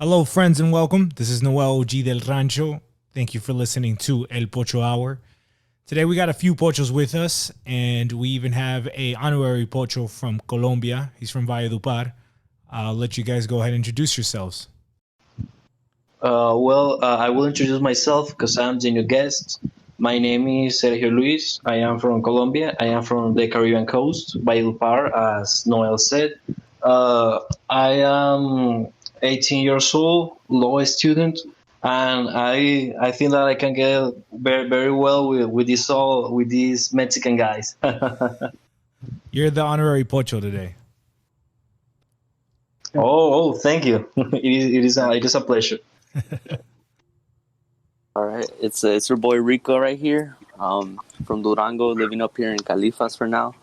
Hello, friends, and welcome. This is Noel OG del Rancho. Thank you for listening to El Pocho Hour. Today we got a few pochos with us, and we even have a honorary pocho from Colombia. He's from Valledupar. I'll let you guys go ahead and introduce yourselves. I will introduce myself because I'm the new guest. My name is Sergio Luis. I am from Colombia. I am from the Caribbean coast, Valledupar, as Noel said. I am 18 years old, law student, and I think that I can get very well with these Mexican guys. You're the honorary pocho today. Thank you. It is a pleasure. All right, it's your boy Rico right here, from Durango, living up here in Califas for now.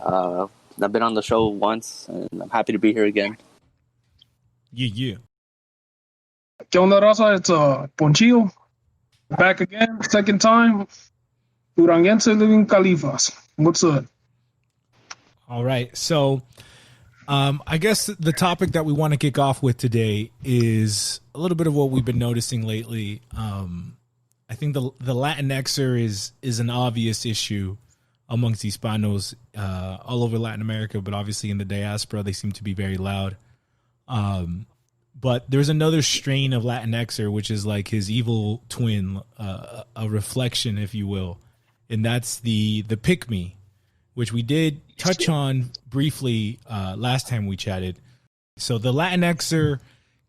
I've been on the show once, and I'm happy to be here again. Yeah. ¿Qué onda, raza? It's Ponchillo. Back again, second time. Duranguense living Califas. What's up? All right. So I guess the topic that we want to kick off with today is a little bit of what we've been noticing lately. I think the Latinxer is an obvious issue amongst Hispanos all over Latin America, but obviously in the diaspora, they seem to be very loud. But there's another strain of Latinxer, which is like his evil twin, a reflection, if you will, and that's the Pickme, which we did touch on briefly last time we chatted. So the Latinxer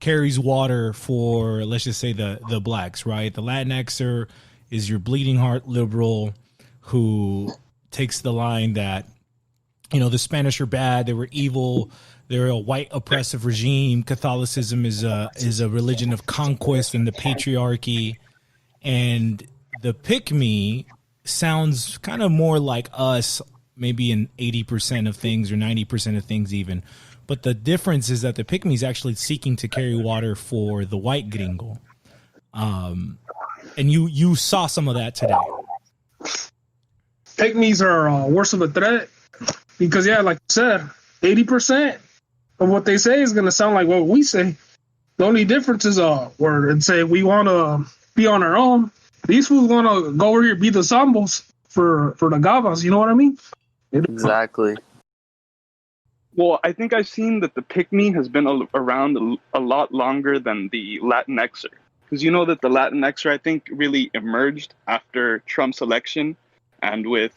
carries water for, let's just say, the blacks, right? The Latinxer is your bleeding heart liberal who takes the line that, the Spanish are bad, they were evil, they're a white oppressive regime. Catholicism is a religion of conquest and the patriarchy. And the Pickme sounds kind of more like us, maybe in 80% of things or 90% of things even. But the difference is that the Pickme is actually seeking to carry water for the white gringo. And you saw some of that today. Pygmies are worse of a threat because, like you said, 80% of what they say is going to sound like what we say. The only difference is where and say we want to be on our own. These fools want to go over here be the Zambos for the Gavas. You know what I mean? Exactly. Well, I think I've seen that the Pickme has been around a lot longer than the Latinxer. Because you know that the Latinxer, I think, really emerged after Trump's election and with,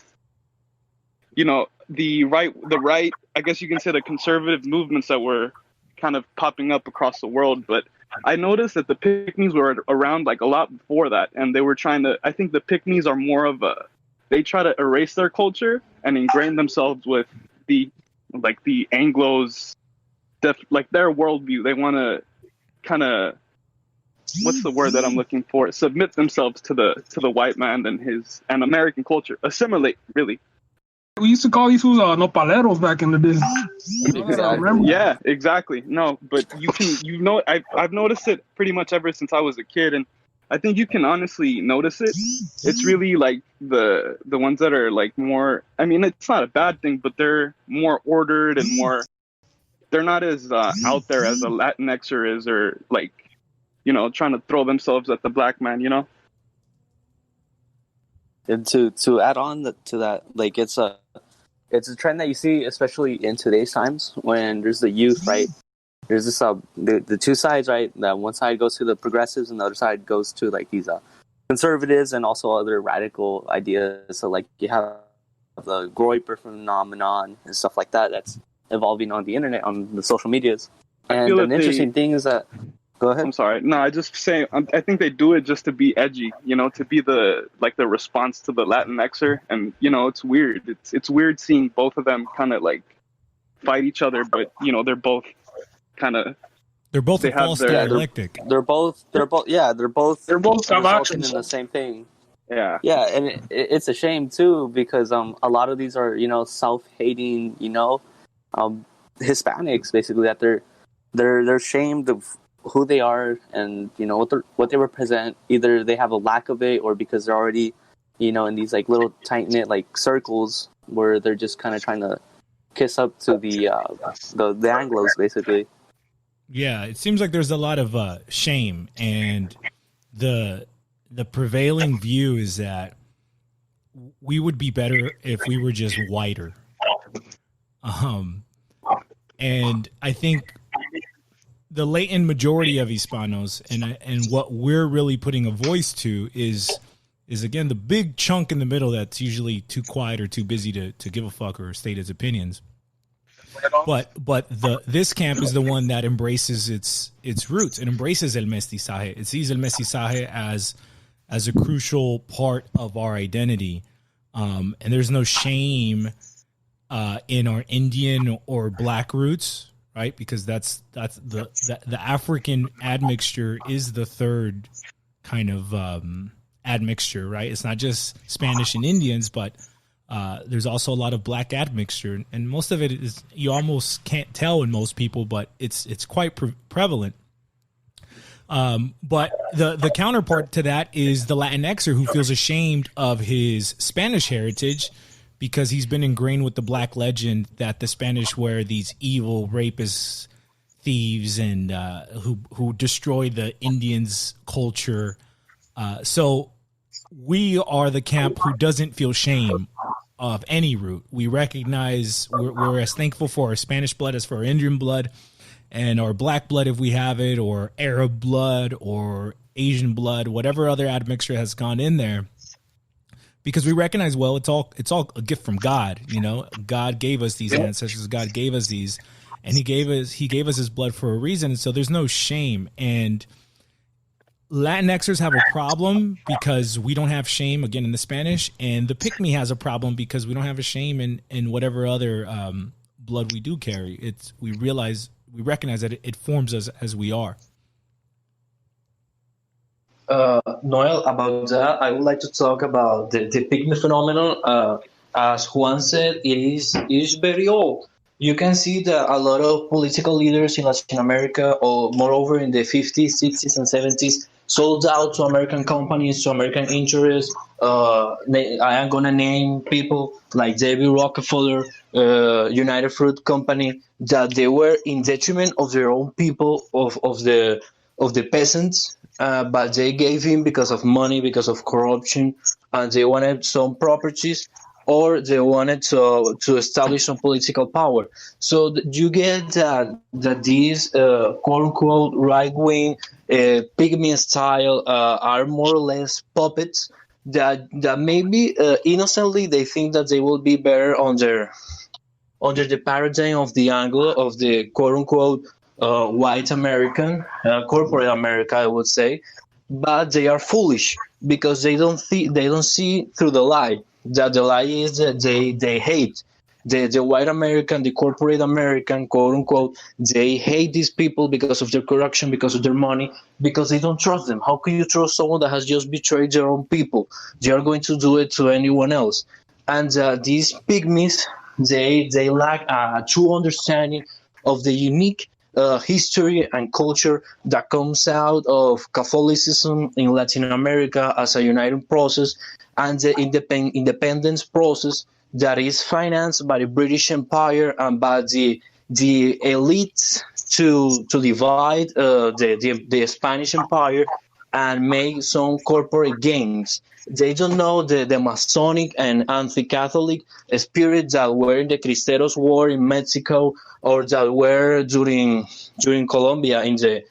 the right, I guess you can say the conservative movements that were kind of popping up across the world. But I noticed that the Pickmes were around like a lot before that. And they were I think the Pickmes are more of they try to erase their culture and ingrain themselves with the Anglos, like their worldview. They want to kind of, what's the word that I'm looking for? Submit themselves to the white man and American culture. Assimilate, really. We used to call these fools nopaleros back in the day. Exactly. Yeah, exactly. No, but I've noticed it pretty much ever since I was a kid, and I think you can honestly notice it. It's really like the ones that are like more, I mean, it's not a bad thing, but they're more ordered and more, they're not as out there as a Latinxer is, or like, trying to throw themselves at the black man, And to add on to that, like it's a trend that you see, especially in today's times when there's the youth, right? There's this the two sides, right? That one side goes to the progressives and the other side goes to like these conservatives and also other radical ideas. So like you have the Groyper phenomenon and stuff like that that's evolving on the internet, on the social medias. And an interesting thing is that, go ahead. I'm sorry. No, I just say I think they do it just to be edgy, to be the response to the Latinxer, and it's weird. It's weird seeing both of them kind of like fight each other, but they're both kind of. They're both false dialectic. They're both resulting in actions. the same thing. Yeah. Yeah, and it's a shame too because a lot of these are self-hating Hispanics basically, that they're ashamed of who they are and what they represent. Either they have a lack of it, or because they're already in these like little tight knit like circles where they're just kind of trying to kiss up to the Anglos basically. Yeah, it seems like there's a lot of shame, and the prevailing view is that we would be better if we were just whiter. And I think the latent majority of Hispanos and what we're really putting a voice to is again the big chunk in the middle that's usually too quiet or too busy to give a fuck or state its opinions. But this camp is the one that embraces its roots. It embraces el mestizaje. It sees el mestizaje as a crucial part of our identity. And there's no shame in our Indian or black roots, right? Because that's the African admixture is the third kind of admixture, right? It's not just Spanish and Indians, but there's also a lot of black admixture, and most of it is you almost can't tell in most people, but it's quite prevalent. But the counterpart to that is the Latinxer who feels ashamed of his Spanish heritage because he's been ingrained with the black legend that the Spanish were these evil rapists, thieves, and who destroyed the Indians' culture. So we are the camp who doesn't feel shame of any root. We recognize we're as thankful for our Spanish blood as for our Indian blood, and our black blood if we have it, or Arab blood or Asian blood, whatever other admixture has gone in there, because we recognize, well, it's all a gift from God. You know, God gave us these ancestors. God gave us these, and He gave us His blood for a reason. And so there's no shame. And Latinxers have a problem because we don't have shame, again, in the Spanish, and the Pickme has a problem because we don't have a shame in whatever other blood we do carry. We recognize that it forms us as we are. Noel, about that, I would like to talk about the Pickme phenomenon. As Juan said, it is very old. You can see that a lot of political leaders in Latin America, or moreover in the 50s, 60s, and 70s, sold out to American companies, to American interests. I am going to name people like David Rockefeller, United Fruit Company, that they were in detriment of their own people, of the peasants, but they gave in because of money, because of corruption, and they wanted some properties, or they wanted to establish some political power. So you get that these quote unquote right wing Pygmy style are more or less puppets that maybe innocently they think that they will be better under the paradigm of the Anglo, of the quote unquote white American, corporate America, I would say, but they are foolish because they don't see through the lie. That the lie is that they hate the white American, the corporate American, quote unquote. They hate these people because of their corruption, because of their money, because they don't trust them. How can you trust someone that has just betrayed their own people? They are going to do it to anyone else. And these pygmies, they lack a true understanding of the unique history and culture that comes out of Catholicism in Latin America as a uniting process, and the independence process that is financed by the British Empire and by the elites to divide the Spanish Empire and make some corporate gains. They don't know the Masonic and anti-Catholic spirit that were in the Cristeros War in Mexico, or that were during Colombia in the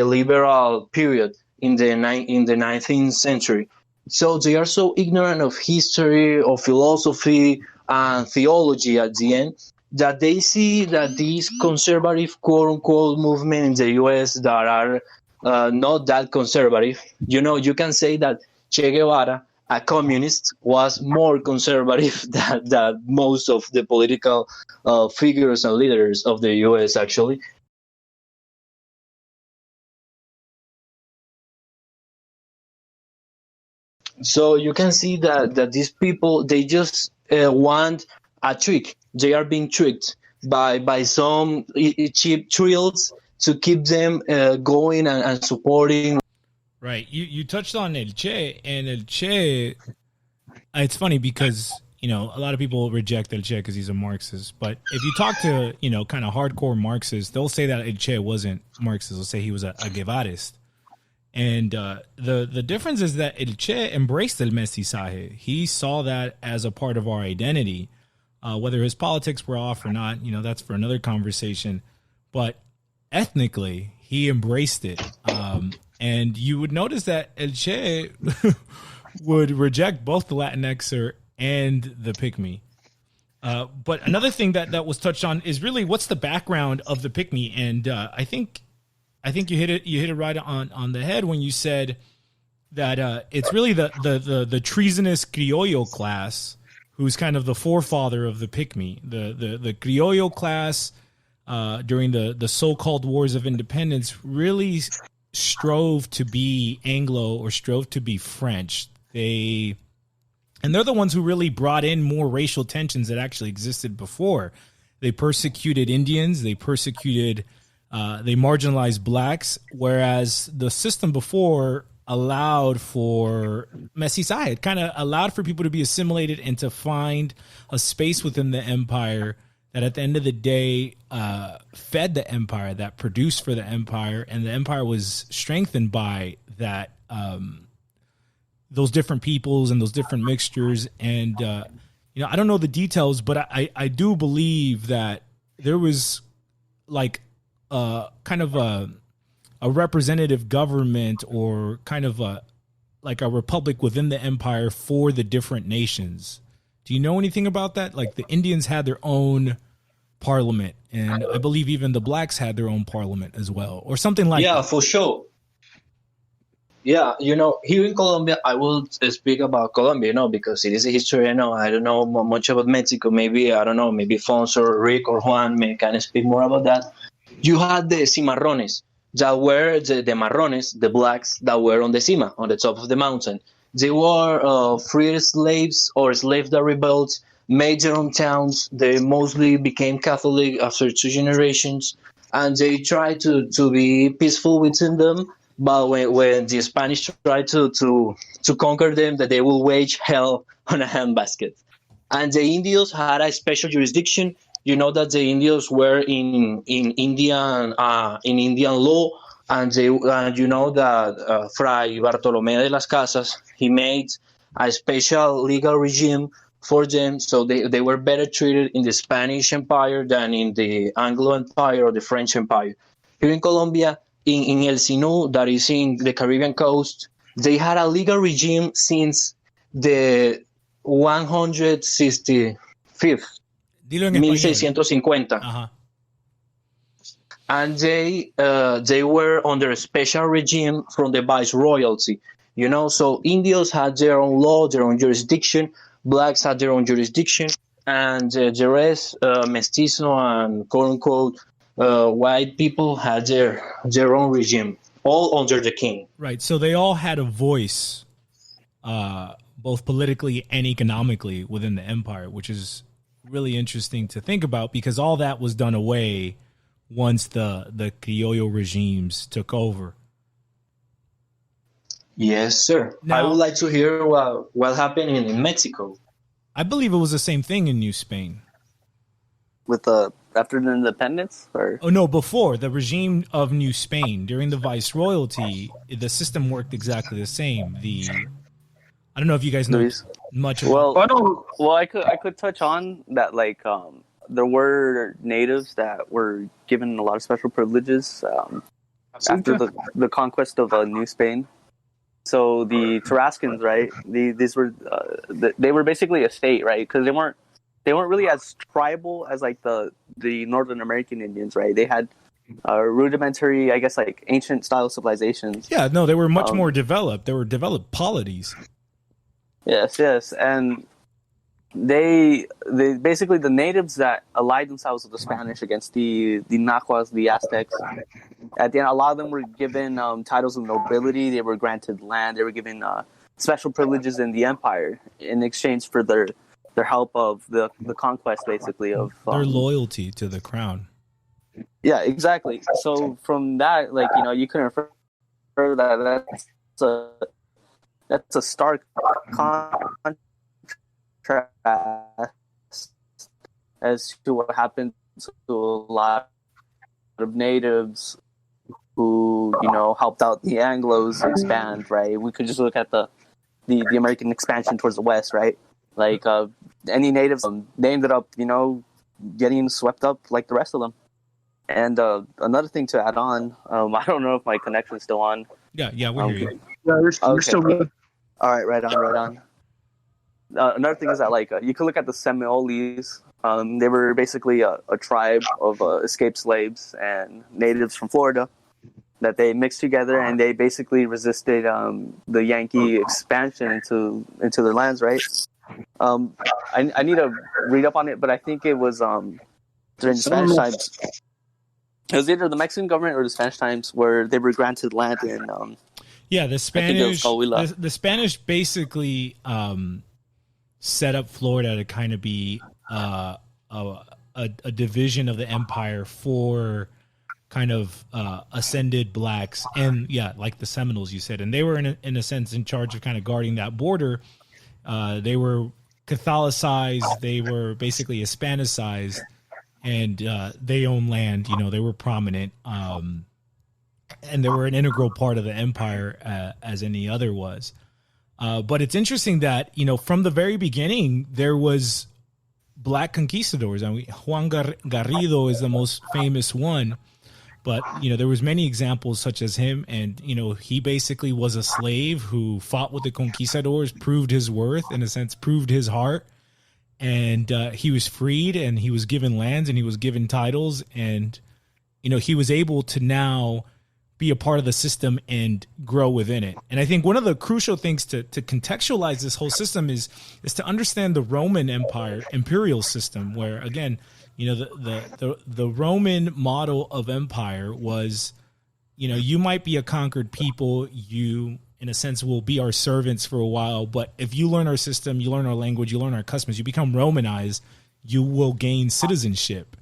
liberal period in the 19th century. So they are so ignorant of history, of philosophy, and theology at the end, that they see that these conservative, quote-unquote, movement in the U.S. that are not that conservative. You know, you can say that Che Guevara, a communist, was more conservative than most of the political figures and leaders of the U.S., actually. So you can see that these people, they just want a trick. They are being tricked by some cheap thrills to keep them going and supporting. Right. You touched on El Che, and El Che, it's funny because a lot of people reject El Che because he's a Marxist. But if you talk to, kind of hardcore Marxists, they'll say that El Che wasn't Marxist. They'll say he was a Guevarist. And the difference is that El Che embraced el mestizaje. He saw that as a part of our identity. Whether his politics were off or not, that's for another conversation. But ethnically, he embraced it. And you would notice that El Che would reject both the Latinxer and the Pickme. But another thing that was touched on is really what's the background of the Pickme. And I think you hit it right on the head when you said that it's really the treasonous criollo class who's kind of the forefather of the Pickme. The criollo class during the so-called wars of independence really strove to be Anglo or strove to be French. They're the ones who really brought in more racial tensions that actually existed before. They persecuted Indians. They marginalized blacks, whereas the system before allowed for mestizaje. It kind of allowed for people to be assimilated and to find a space within the empire that at the end of the day fed the empire, that produced for the empire, and the empire was strengthened by that, those different peoples and those different mixtures. And, I don't know the details, but I do believe that there was like kind of a representative government or kind of like a republic within the empire for the different nations. Do you know anything about that? Like the Indians had their own parliament, and I believe even the blacks had their own parliament as well, or something like that. Yeah, for sure. Yeah, here in Colombia, I will speak about Colombia, because it is a history. I don't know much about Mexico. Maybe, I don't know, maybe Fons or Rick or Juan can speak more about that. You had the cimarrones, that were the marrones, the blacks that were on the cima, on the top of the mountain. They were freed slaves or slaves that rebelled, made their own towns. They mostly became Catholic after 2 generations, and they tried to be peaceful within them. But when the Spanish tried to conquer them, that they will wage hell on a handbasket. And the Indios had a special jurisdiction. You know that the Indios were in Indian law, and you know that Fray Bartolomé de las Casas, he made a special legal regime for them, so they were better treated in the Spanish Empire than in the Anglo Empire or the French Empire. Here in Colombia, in El Sinú, that is in the Caribbean coast, they had a legal regime since the 165th. 1650. Uh-huh. And they were under a special regime from the viceroyalty. So Indios had their own law, their own jurisdiction. Blacks had their own jurisdiction, and the rest, mestizo and quote unquote white people had their own regime, all under the king. Right. So they all had a voice, both politically and economically within the empire, which is really interesting to think about because all that was done away once the criollo regimes took over. Yes, sir. Now, I would like to hear what happened in Mexico. I believe it was the same thing in New Spain. With after the independence, or no, before the regime of New Spain during the viceroyalty, the system worked exactly the same. I don't know if you guys know much about. Well, I could touch on that. Like, there were natives that were given a lot of special privileges after the conquest of New Spain. So the Tarascans, right? These were they were basically a state, right? Because they weren't really as tribal as like the Northern American Indians, right? They had rudimentary, I guess, like ancient style civilizations. Yeah, no, they were much more developed. They were developed polities. Yes, and they basically, the natives that allied themselves with the Spanish against the Nahuas, the Aztecs, at the end, a lot of them were given titles of nobility. They were granted land. They were given special privileges in the empire in exchange for their help of the conquest, basically, of their loyalty to the crown. Yeah, exactly. So from that, like, you can infer that that's a stark contrast contrast as to what happened to a lot of natives who, helped out the Anglos expand, right? We could just look at the American expansion towards the west, right? Like any natives, they ended up, getting swept up like the rest of them. And another thing to add on, I don't know if my connection's still on. Yeah, we hear you. Yeah, you're still good. All right, right on. Another thing is that, like, you can look at the Seminoles. They were basically a tribe of escaped slaves and natives from Florida that they mixed together, and they basically resisted the Yankee expansion into their lands, right? I need to read up on it, but I think it was during the Spanish times. It was either the Mexican government or the Spanish times where they were granted land in. The Spanish. The Spanish basically set up Florida to kind of be a division of the empire for kind of ascended blacks, and like the Seminoles, you said, and they were in a sense in charge of kind of guarding that border. They were Catholicized. They were basically Hispanicized. And they owned land, they were prominent, and they were an integral part of the empire as any other was. But it's interesting that, from the very beginning, there was black conquistadors. I mean, Juan Garrido is the most famous one, but, there was many examples such as him. And, he basically was a slave who fought with the conquistadors, proved his worth, in a sense, proved his heart. And he was freed, and he was given lands, and he was given titles, and he was able to now be a part of the system and grow within it. And I think one of the crucial things to contextualize this whole system is to understand the Roman Empire imperial system, where again, the Roman model of empire was, you might be a conquered people, you in a sense will be our servants for a while, but if you learn our system, you learn our language, you learn our customs, you become Romanized, you will gain citizenship.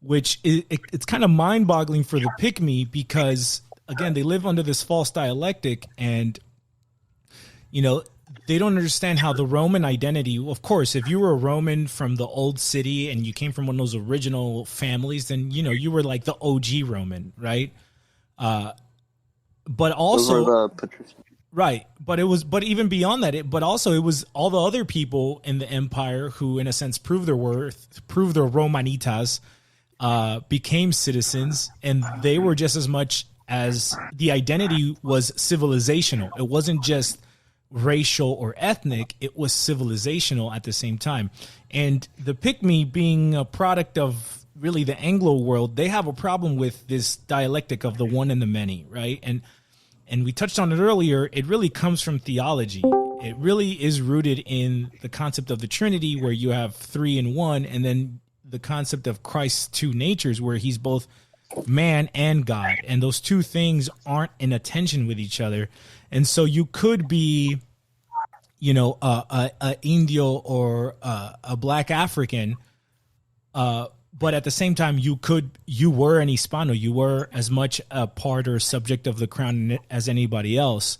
Which it's kind of mind-boggling for the Pickme because, again, they live under this false dialectic, and they don't understand how the Roman identity. Of course, if you were a Roman from the old city and you came from one of those original families, then you were like the OG Roman, right? But also, right. But even beyond that, it was all the other people in the empire who, in a sense, proved their worth, proved their Romanitas, became citizens, and they were just as much as the identity was civilizational. It wasn't just racial or ethnic, it was civilizational at the same time. And the Pickme, being a product of really the Anglo world, they have a problem with this dialectic of the one and the many, right? And we touched on it earlier, it really comes from theology. It really is rooted in the concept of the Trinity, where you have three in one, and then the concept of Christ's two natures, where he's both man and God, and those two things aren't in a tension with each other. And so you could be, a Indio or a Black African, but at the same time, you were an Hispano. You were as much a part or subject of the crown as anybody else.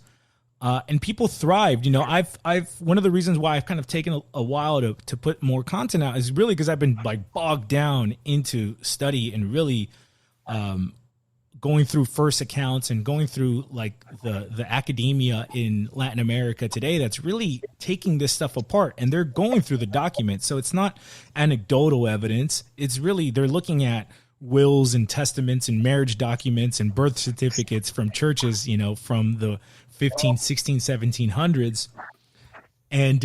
And people thrived. I've one of the reasons why I've kind of taken a while to put more content out is really because I've been like bogged down into study and really going through first accounts and going through like the academia in Latin America today that's really taking this stuff apart, and they're going through the documents. So it's not anecdotal evidence. It's really, they're looking at wills and testaments and marriage documents and birth certificates from churches, from the 15, 16, 1700s. And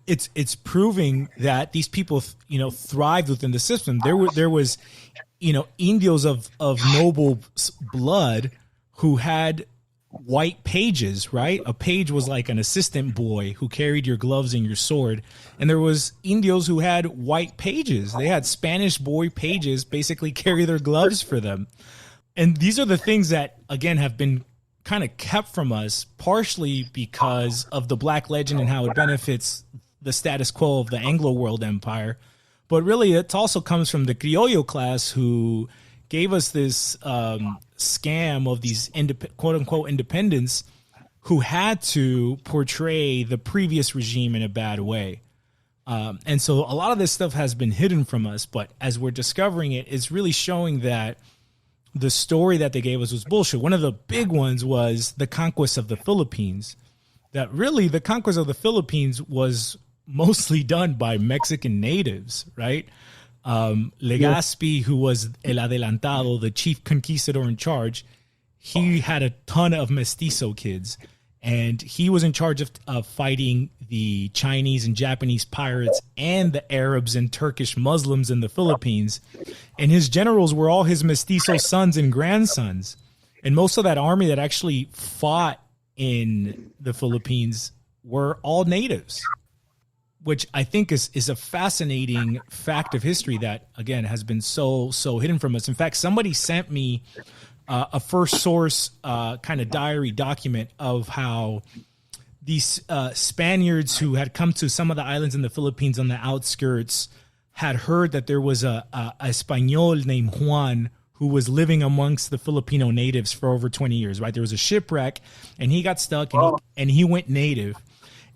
it's proving that these people, thrived within the system. There was Indios of noble blood who had white pages, right? A page was like an assistant boy who carried your gloves and your sword. And there was Indios who had white pages. They had Spanish boy pages basically carry their gloves for them. And these are the things that, again, have been kind of kept from us, partially because of the Black legend and how it benefits the status quo of the Anglo world empire. But really, it also comes from the Criollo class, who gave us this scam of these quote-unquote independence who had to portray the previous regime in a bad way. And so a lot of this stuff has been hidden from us, but as we're discovering it, it's really showing that the story that they gave us was bullshit. One of the big ones was the conquest of the Philippines. That really the conquest of the Philippines was mostly done by Mexican natives, right? Legazpi, who was el adelantado, the chief conquistador in charge, he had a ton of mestizo kids, and he was in charge of fighting the Chinese and Japanese pirates and the Arabs and Turkish Muslims in the Philippines. And his generals were all his mestizo sons and grandsons. And most of that army that actually fought in the Philippines were all natives, which I think is a fascinating fact of history that, again, has been so hidden from us. In fact, somebody sent me a first source kind of diary document of how these Spaniards who had come to some of the islands in the Philippines on the outskirts had heard that there was a Español named Juan who was living amongst the Filipino natives for over 20 years, right? There was a shipwreck and he got stuck and he went native.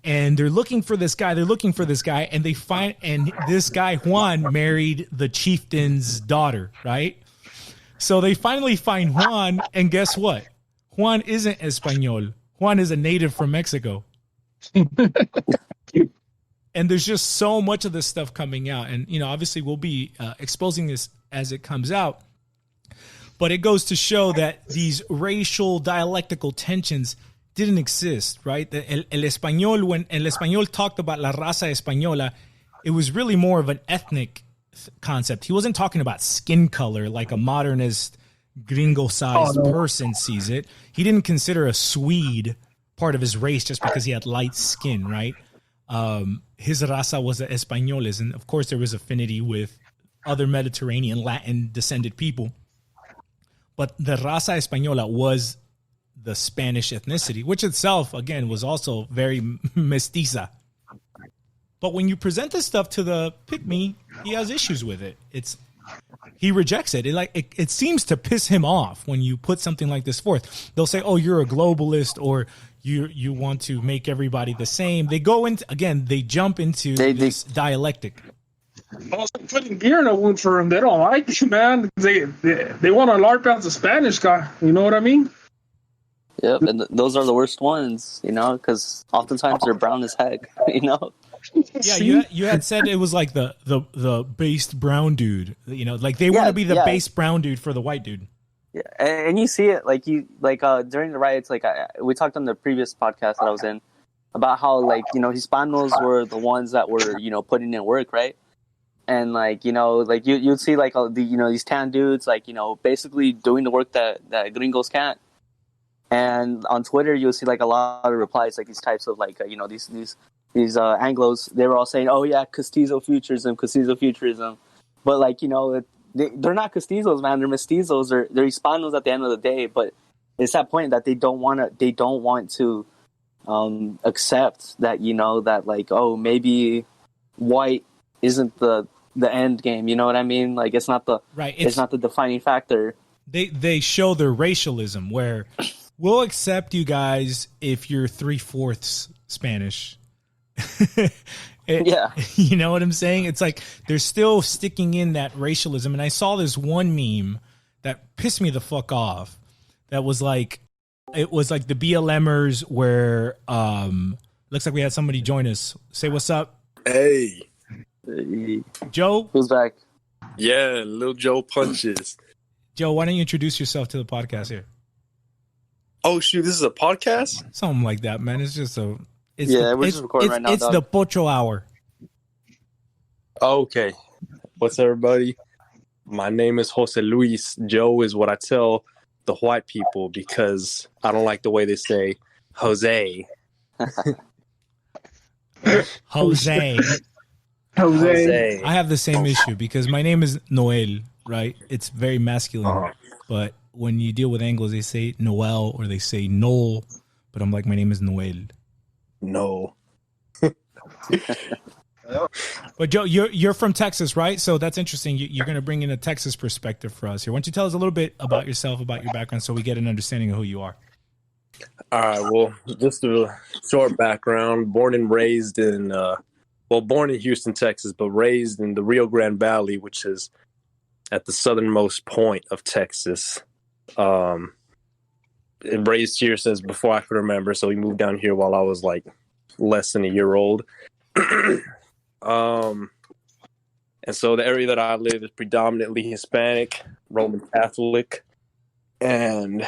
And they're looking for this guy. And they find, and this guy, Juan, married the chieftain's daughter, right? So they finally find Juan, and guess what? Juan isn't Espanol. Juan is a native from Mexico. And there's just so much of this stuff coming out. And, you know, obviously we'll be exposing this as it comes out. But it goes to show that these racial dialectical tensions didn't exist, right? El Español, when El Español talked about la raza española, it was really more of an ethnic concept. He wasn't talking about skin color like a modernist gringo-sized person sees it. He didn't consider a Swede part of his race just because he had light skin, right? His raza was the Españoles, and of course there was affinity with other Mediterranean, Latin-descended people. But the raza española was the Spanish ethnicity, which itself, again, was also very mestiza. But when you present this stuff to the Pickme, he has issues with it. He rejects it. It seems to piss him off when you put something like this forth. They'll say, "Oh, you're a globalist," or you want to make everybody the same. They go into, again, they jump into this dialectic. Also putting beer in a wound for him. They don't like you, man. They want to LARP out the Spanish guy. You know what I mean? Yep, and those are the worst ones, you know, because oftentimes they're brown as heck, you know. Yeah, you had said it was like the based brown dude, you know, like they want to be the base brown dude for the white dude. Yeah, and you see it during the riots, we talked on the previous podcast that I was in about how, like, you know, Hispanos were the ones that were, you know, putting in work, right? And, like, you know, like you'd see like these tan dudes, like, you know, basically doing the work that gringos can't. And on Twitter, you'll see like a lot of replies, like these types of like, you know, these Anglos, they were all saying, "Oh yeah, Castizo futurism," but, like, you know, they're not Castizos, man. They're mestizos, or they're Hispanos at the end of the day. But it's that point that they don't want to accept that, you know, that, like, oh, maybe white isn't the end game. You know what I mean? Like, it's not the it's not the defining factor. They show their racialism where we'll accept you guys if you're 3/4 Spanish. Yeah. You know what I'm saying? It's like they're still sticking in that racialism. And I saw this one meme that pissed me the fuck off. That was like, it was like the BLMers where looks like we had somebody join us. Say what's up. Hey. Joe? Who's back? Yeah, Lil Joe Punches. Joe, why don't you introduce yourself to the podcast here? Oh shoot, this is a podcast? Something like that, man. It's just we're just recording right now. It's the Pocho hour. Okay. What's up, everybody? My name is Jose Luis. Joe is what I tell the white people because I don't like the way they say Jose. Jose. Jose. I have the same issue because my name is Noel, right? It's very masculine. But when you deal with Anglos, they say Noel or they say Noel. But I'm like, my name is Noel. No. But Joe, you're from Texas, right? So that's interesting. You're going to bring in a Texas perspective for us here. Why don't you tell us a little bit about yourself, about your background, so we get an understanding of who you are? All right. Well, just a short background. Born and raised in, born in Houston, Texas, but raised in the Rio Grande Valley, which is at the southernmost point of Texas. And raised here since before I could remember. So we moved down here while I was like less than a year old. And so the area that I live is predominantly Hispanic, Roman Catholic, and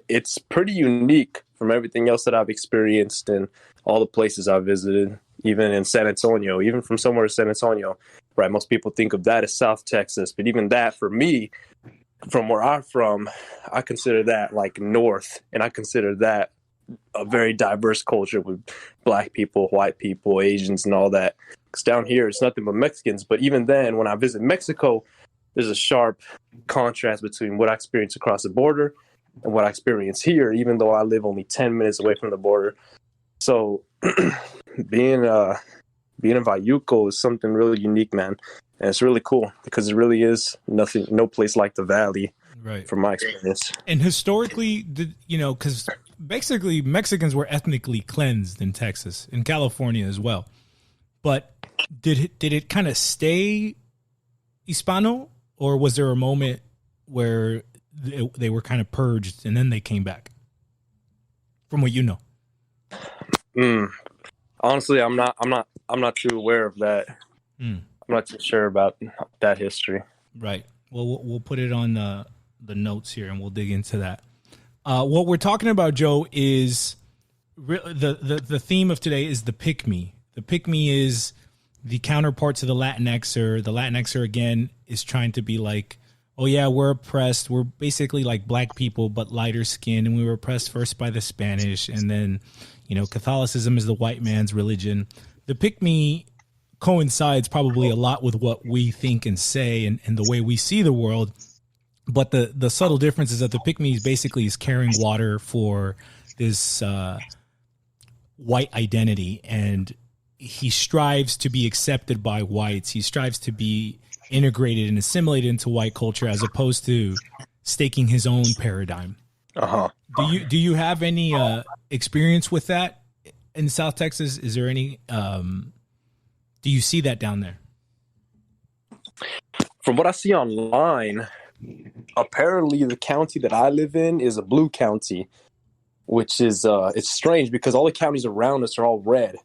it's pretty unique from everything else that I've experienced and all the places I've visited, even in San Antonio, even from somewhere in San Antonio, right? Most people think of that as South Texas, but even that for me, from where I'm from, I consider that like North, and I consider that a very diverse culture with Black people, white people, Asians, and all that. Because down here, it's nothing but Mexicans. But even then, when I visit Mexico, there's a sharp contrast between what I experience across the border and what I experience here, even though I live only 10 minutes away from the border. So being in Vayuco is something really unique, man. And it's really cool because it really is no place like the Valley, Right. from my experience. And historically, because basically Mexicans were ethnically cleansed in Texas, in California as well. But did it kind of stay Hispano, or was there a moment where they were kind of purged and then they came back? From what you know. Honestly, I'm not too aware of that. I'm not too sure about that history. Right. Well, we'll put it on the notes here, and we'll dig into that. What we're talking about, Joe, is the theme of today is the Pickme. The Pickme is the counterpart to the Latinxer. The Latinxer, again, is trying to be like, oh yeah, we're oppressed. We're basically like Black people, but lighter skin, and we were oppressed first by the Spanish, and then, Catholicism is the white man's religion. The Pickme coincides probably a lot with what we think and say and the way we see the world. But the subtle difference is that the Pickme basically is carrying water for this white identity, and he strives to be accepted by whites. He strives to be integrated and assimilated into white culture as opposed to staking his own paradigm. Uh-huh. Do you have any experience with that in South Texas? Is there any do you see that down there? From what I see online, apparently the county that I live in is a blue county, which is it's strange because all the counties around us are all red.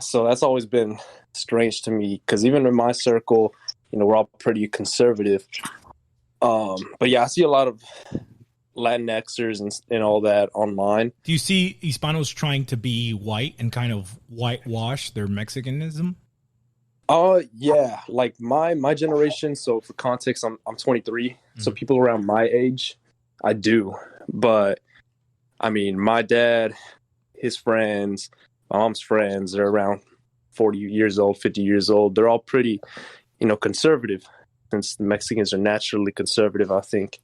So that's always been strange to me because even in my circle, we're all pretty conservative. But yeah, I see a lot of Latinxers and all that online. Do you see Hispanos trying to be white and kind of whitewash their Mexicanism? Yeah, like my generation. So for context, I'm 23. Mm-hmm. So people around my age, I do. But I mean, my dad, his friends, my mom's friends, they're around 40 years old, 50 years old. They're all pretty, conservative, since the Mexicans are naturally conservative, I think.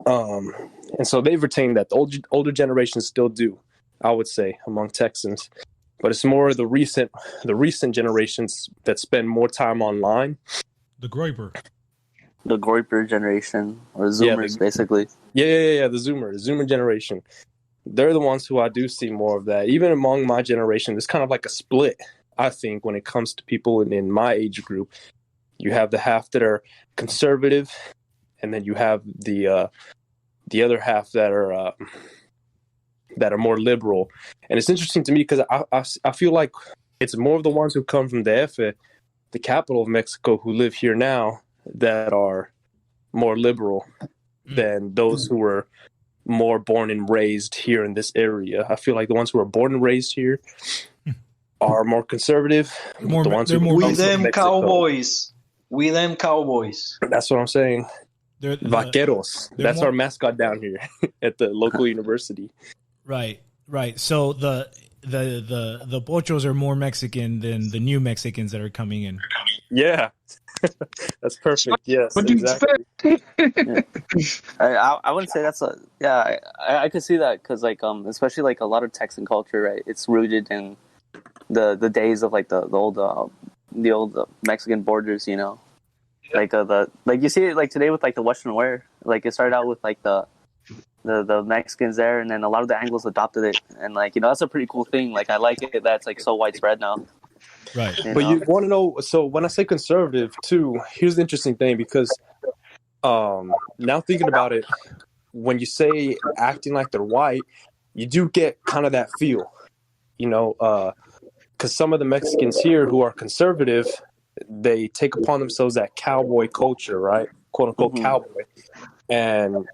And so they've retained that. The older generations still do, I would say, among Texans. But it's more the recent generations that spend more time online. The Groyper generation, or Zoomers, basically. Yeah. The Zoomer generation. They're the ones who I do see more of that. Even among my generation, there's kind of like a split, I think, when it comes to people in my age group. You have the half that are conservative, and then you have the other half that are more liberal. And it's interesting to me because I feel like it's more of the ones who come from the DF, the capital of Mexico, who live here now, that are more liberal than those who were more born and raised here in this area. I feel like the ones who are born and raised here are more conservative. We them cowboys. That's what I'm saying. They're Vaqueros. That's our mascot down here at the local university. Right. So the Pochos are more Mexican than the new Mexicans that are coming in. Yeah. That's perfect. Yes, What exactly. I wouldn't say that's I could see that because especially like a lot of Texan culture, right? It's rooted in the days of like the old Mexican borders, Like you see it like today with like the Western wear. Like it started out with like the the Mexicans there, and then a lot of the Anglos adopted it, and like that's a pretty cool thing. Like I like it that's like so widespread now. Right. But you want to know? So when I say conservative too, here's the interesting thing because now thinking about it, when you say acting like they're white, you do get kind of that feel, because some of the Mexicans here who are conservative, they take upon themselves that cowboy culture, right? Quote unquote cowboy. And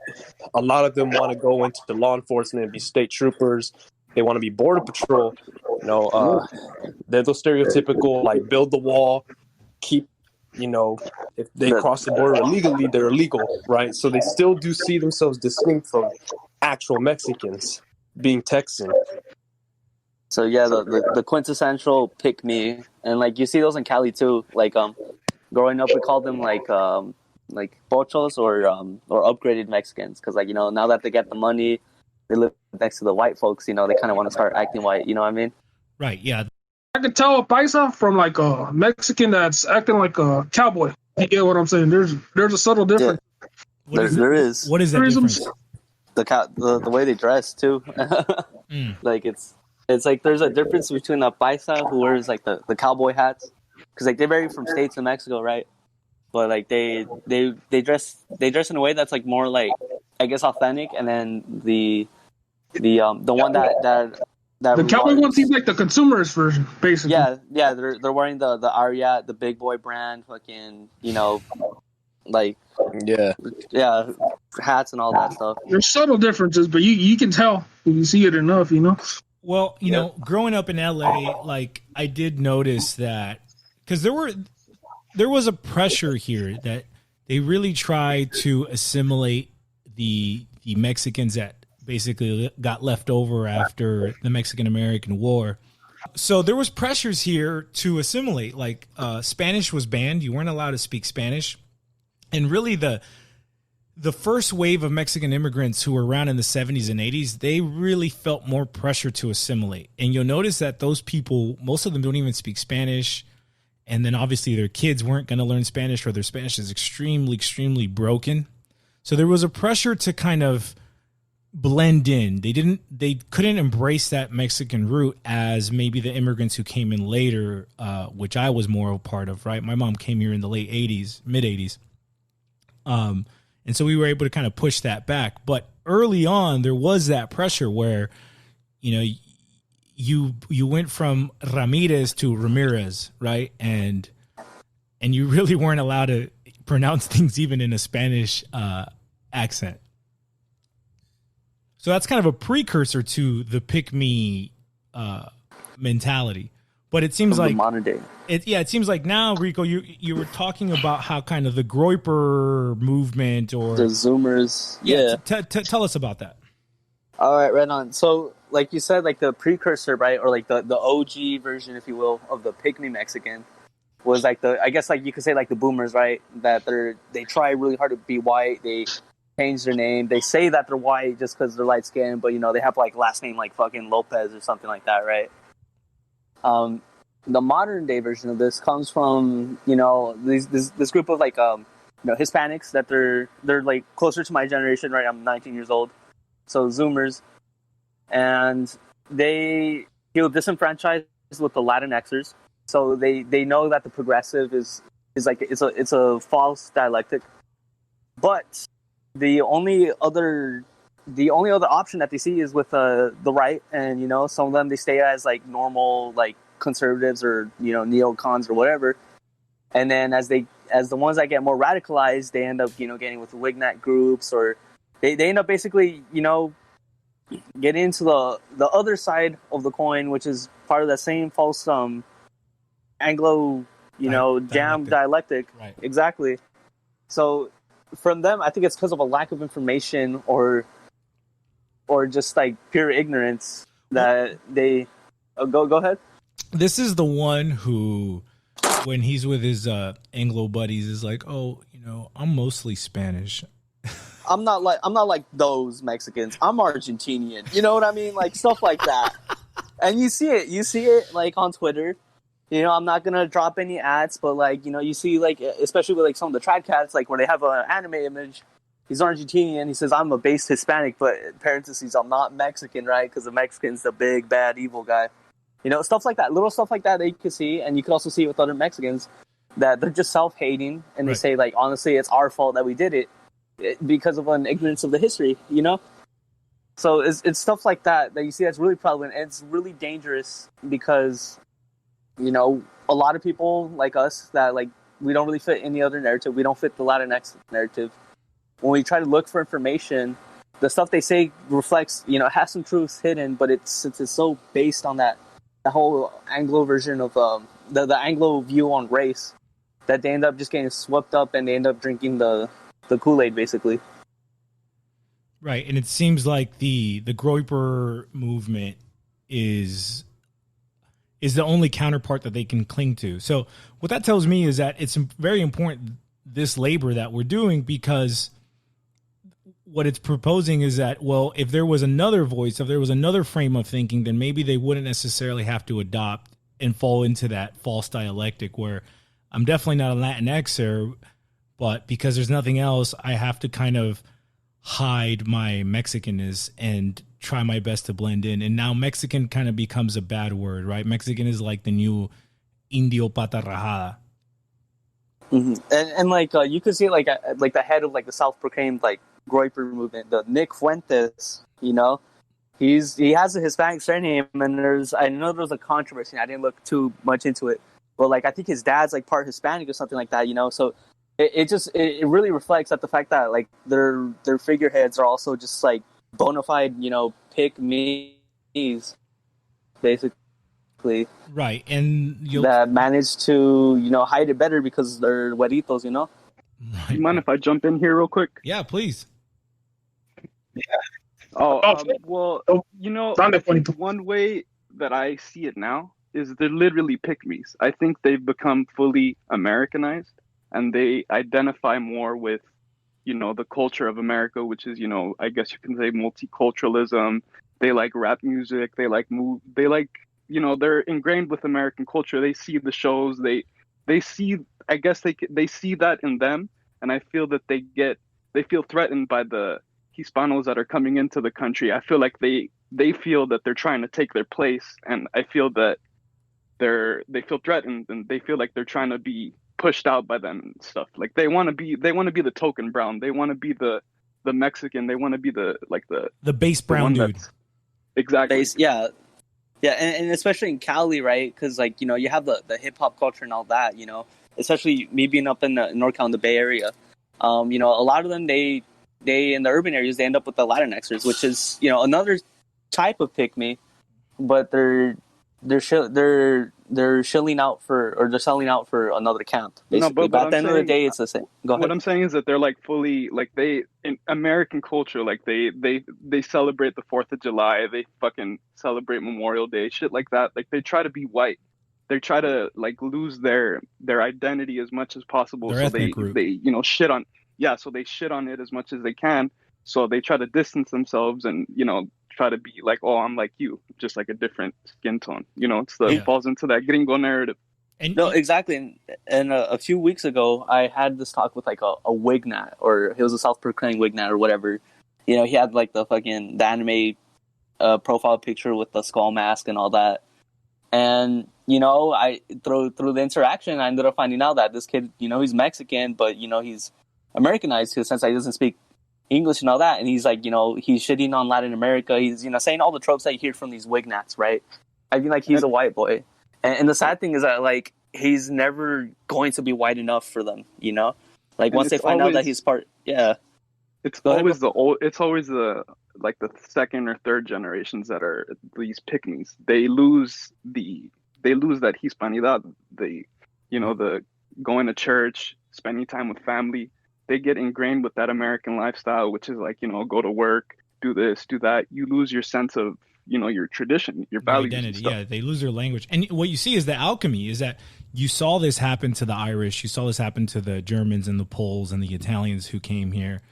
a lot of them want to go into the law enforcement and be state troopers. They want to be border patrol. They're those stereotypical, like, build the wall, keep, if they cross the border illegally, they're illegal, right? So they still do see themselves distinct from actual Mexicans being Texan. So yeah, the quintessential pick me, and like you see those in Cali too. Like growing up, we called them like pochos or upgraded Mexicans, because like now that they get the money, they live next to the white folks. They kind of want to start acting white. You know what I mean? Right. Yeah. I can tell a paisa from like a Mexican that's acting like a cowboy. You get what I'm saying? There's a subtle difference. Yeah. There is. What is that difference? The way they dress too. Like it's like there's a difference between a paisa who wears like the cowboy hats, because like they vary from state to Mexico, right? But like they dress in a way that's like more like, I guess, authentic, and then the one that the cowboy one seems like the consumerist version, basically. Yeah, they're wearing the Ariat, the big boy brand, fucking like hats and all that stuff. There's subtle differences, but you can tell when you see it enough, Well, growing up in LA, like I did notice that, because there was a pressure here that they really tried to assimilate the Mexicans that basically got left over after the Mexican-American War. So there was pressures here to assimilate. Like Spanish was banned; you weren't allowed to speak Spanish, and really the first wave of Mexican immigrants who were around in the 70s and 80s, they really felt more pressure to assimilate. And you'll notice that those people, most of them don't even speak Spanish. And then obviously their kids weren't going to learn Spanish, or their Spanish is extremely, extremely broken. So there was a pressure to kind of blend in. They couldn't embrace that Mexican root as maybe the immigrants who came in later, which I was more a part of, right? My mom came here in the late 80s, mid 80s. And so we were able to kind of push that back. But early on, there was that pressure where, you went from Ramirez to Ramirez, right? And you really weren't allowed to pronounce things even in a Spanish accent. So that's kind of a precursor to the pick me mentality. But it seems like modern day. It seems like now, Rico, you were talking about how kind of the Groyper movement or the Zoomers. Yeah. Tell us about that. All right, right on. So, like you said, like the precursor, right, or like the OG version, if you will, of the Pickme Mexican was like I guess like you could say like the boomers, right? That they try really hard to be white. They change their name. They say that they're white just because they're light skinned, but they have like last name like fucking Lopez or something like that, right? The modern day version of this comes from this group of like Hispanics that they're like closer to my generation, right? I'm 19 years old, so Zoomers, and they feel disenfranchised with the Latinxers. So they know that the progressive is like it's a false dialectic, but the only other option that they see is with the right, and some of them they stay as like normal like conservatives or neocons or whatever, and then as the ones that get more radicalized, they end up getting with Wignat groups, or they end up basically getting into the other side of the coin, which is part of that same false Anglo jam dialectic. Right. Exactly. So from them, I think it's because of a lack of information or just like pure ignorance that they go ahead. This is the one who, when he's with his Anglo buddies, is like, oh, I'm mostly Spanish. I'm not like those Mexicans. I'm Argentinian. You know what I mean? Like stuff like that. And you see it like on Twitter. I'm not gonna drop any ads, but like you see like, especially with like some of the trad cats, like where they have an anime image, he's Argentinian. He says, I'm a base Hispanic, but in parentheses, I'm not Mexican, right? Because the Mexican's the big, bad, evil guy. You know, stuff like that, little stuff like that you can see, and you can also see it with other Mexicans, that they're just self-hating, and they say, like, honestly, it's our fault that we did it because of an ignorance of the history, you know? So it's stuff like that you see that's really prevalent, and it's really dangerous because, you know, a lot of people like us that, like, we don't really fit any other narrative. We don't fit the Latinx narrative. When we try to look for information, the stuff they say reflects, you know, has some truth hidden, but it's so based on that the whole Anglo version of the Anglo view on race that they end up just getting swept up and they end up drinking the Kool-Aid, basically. Right, and it seems like the Groyper movement is the only counterpart that they can cling to. So what that tells me is that it's very important, this labor that we're doing, because what it's proposing is that, well, if there was another voice, if there was another frame of thinking, then maybe they wouldn't necessarily have to adopt and fall into that false dialectic where I'm definitely not a Latinxer, but because there's nothing else, I have to kind of hide my Mexicanness and try my best to blend in. And now Mexican kind of becomes a bad word, right? Mexican is like the new Indio pata rajada. Mm-hmm. And like you could see like the head of like the self-proclaimed like Groyper movement, the Nick Fuentes, you know, he has a Hispanic surname, and I know there's a controversy. I didn't look too much into it, but like I think his dad's like part Hispanic or something like that, you know. So it really reflects that the fact that like their figureheads are also just like bona fide, you know, Pickmes, basically. Right, and that managed to, you know, hide it better because they're güeritos, you know. Right. You mind if I jump in here real quick? Yeah, please. Yeah. Well, you know, one way that I see it now is they're literally Pickmes. I think they've become fully Americanized, and they identify more with, you know, the culture of America, which is, you know, I guess you can say multiculturalism. They like rap music. They like you know, they're ingrained with American culture. They see the shows. They see, I guess they see that in them, and I feel that they feel threatened by the Hispanos that are coming into the country. I feel like they feel that they're trying to take their place, and I feel that they feel threatened, and they feel like they're trying to be pushed out by them and stuff. Like they want to be the token brown. They want to be the Mexican. They want to be the base brown dude. Exactly. Yeah, and especially in Cali, right? Because, like, you know, you have the hip-hop culture and all that, you know, especially me being up in the NorCal, in the Bay Area. You know, a lot of them, they in the urban areas, they end up with the Latinxers, which is, you know, another type of Pickme, but they're shilling out for, or they're selling out for another camp, basically. No, but at the end of the day, it's the same. Go ahead. What I'm saying is that they're like fully, like in American culture, like they celebrate the 4th of July, they fucking celebrate Memorial Day, shit like that. Like they try to be white. They try to like lose their identity as much as possible. Their ethnic group. They, you know, so they shit on it as much as they can. So they try to distance themselves and, you know, try to be like, oh, I'm like you, just like a different skin tone. You know, it falls into that gringo narrative. No, exactly. And a few weeks ago, I had this talk with like a wignat, or he was a self-proclaimed wignat or whatever. You know, he had like the anime profile picture with the skull mask and all that. And, you know, I through the interaction, I ended up finding out that this kid, you know, he's Mexican, but, you know, he's Americanized to the sense that he doesn't speak English and all that. And he's like, you know, he's shitting on Latin America. He's, you know, saying all the tropes that you hear from these wignats, right? I feel like he's a white boy. And the sad thing is that, like, he's never going to be white enough for them, you know? Like, once they find out that he's part, It's always the like the second or third generations that are these Pickmes. They lose that Hispanidad. You know, the going to church, spending time with family. They get ingrained with that American lifestyle, which is like, you know, go to work, do this, do that. You lose your sense of, you know, your tradition, your values, identity. Yeah, they lose their language. And what you see is the alchemy is that you saw this happen to the Irish, you saw this happen to the Germans and the Poles and the Italians who came here.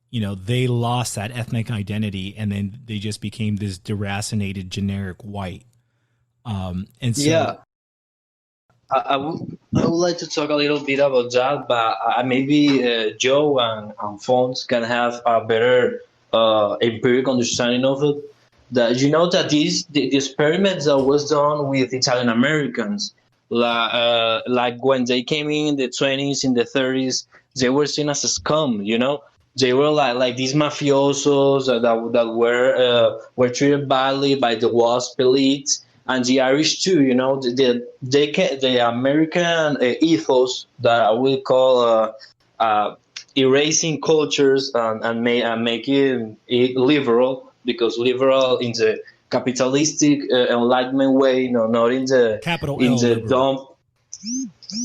You know, they lost that ethnic identity, and then they just became this deracinated generic white. And so, I would like to talk a little bit about that, but maybe Joe and Fons can have a better empirical understanding of it. That you know that the experiments that was done with Italian Americans, like when they came in the 20s, in the 30s, they were seen as a scum. You know, they were like these mafiosos that were treated badly by the WASP elite and the Irish too. You know, the American ethos that I will call erasing cultures and making it liberal, because liberal in the capitalistic enlightenment way, no, not in the Capital in L the liberal. dumb.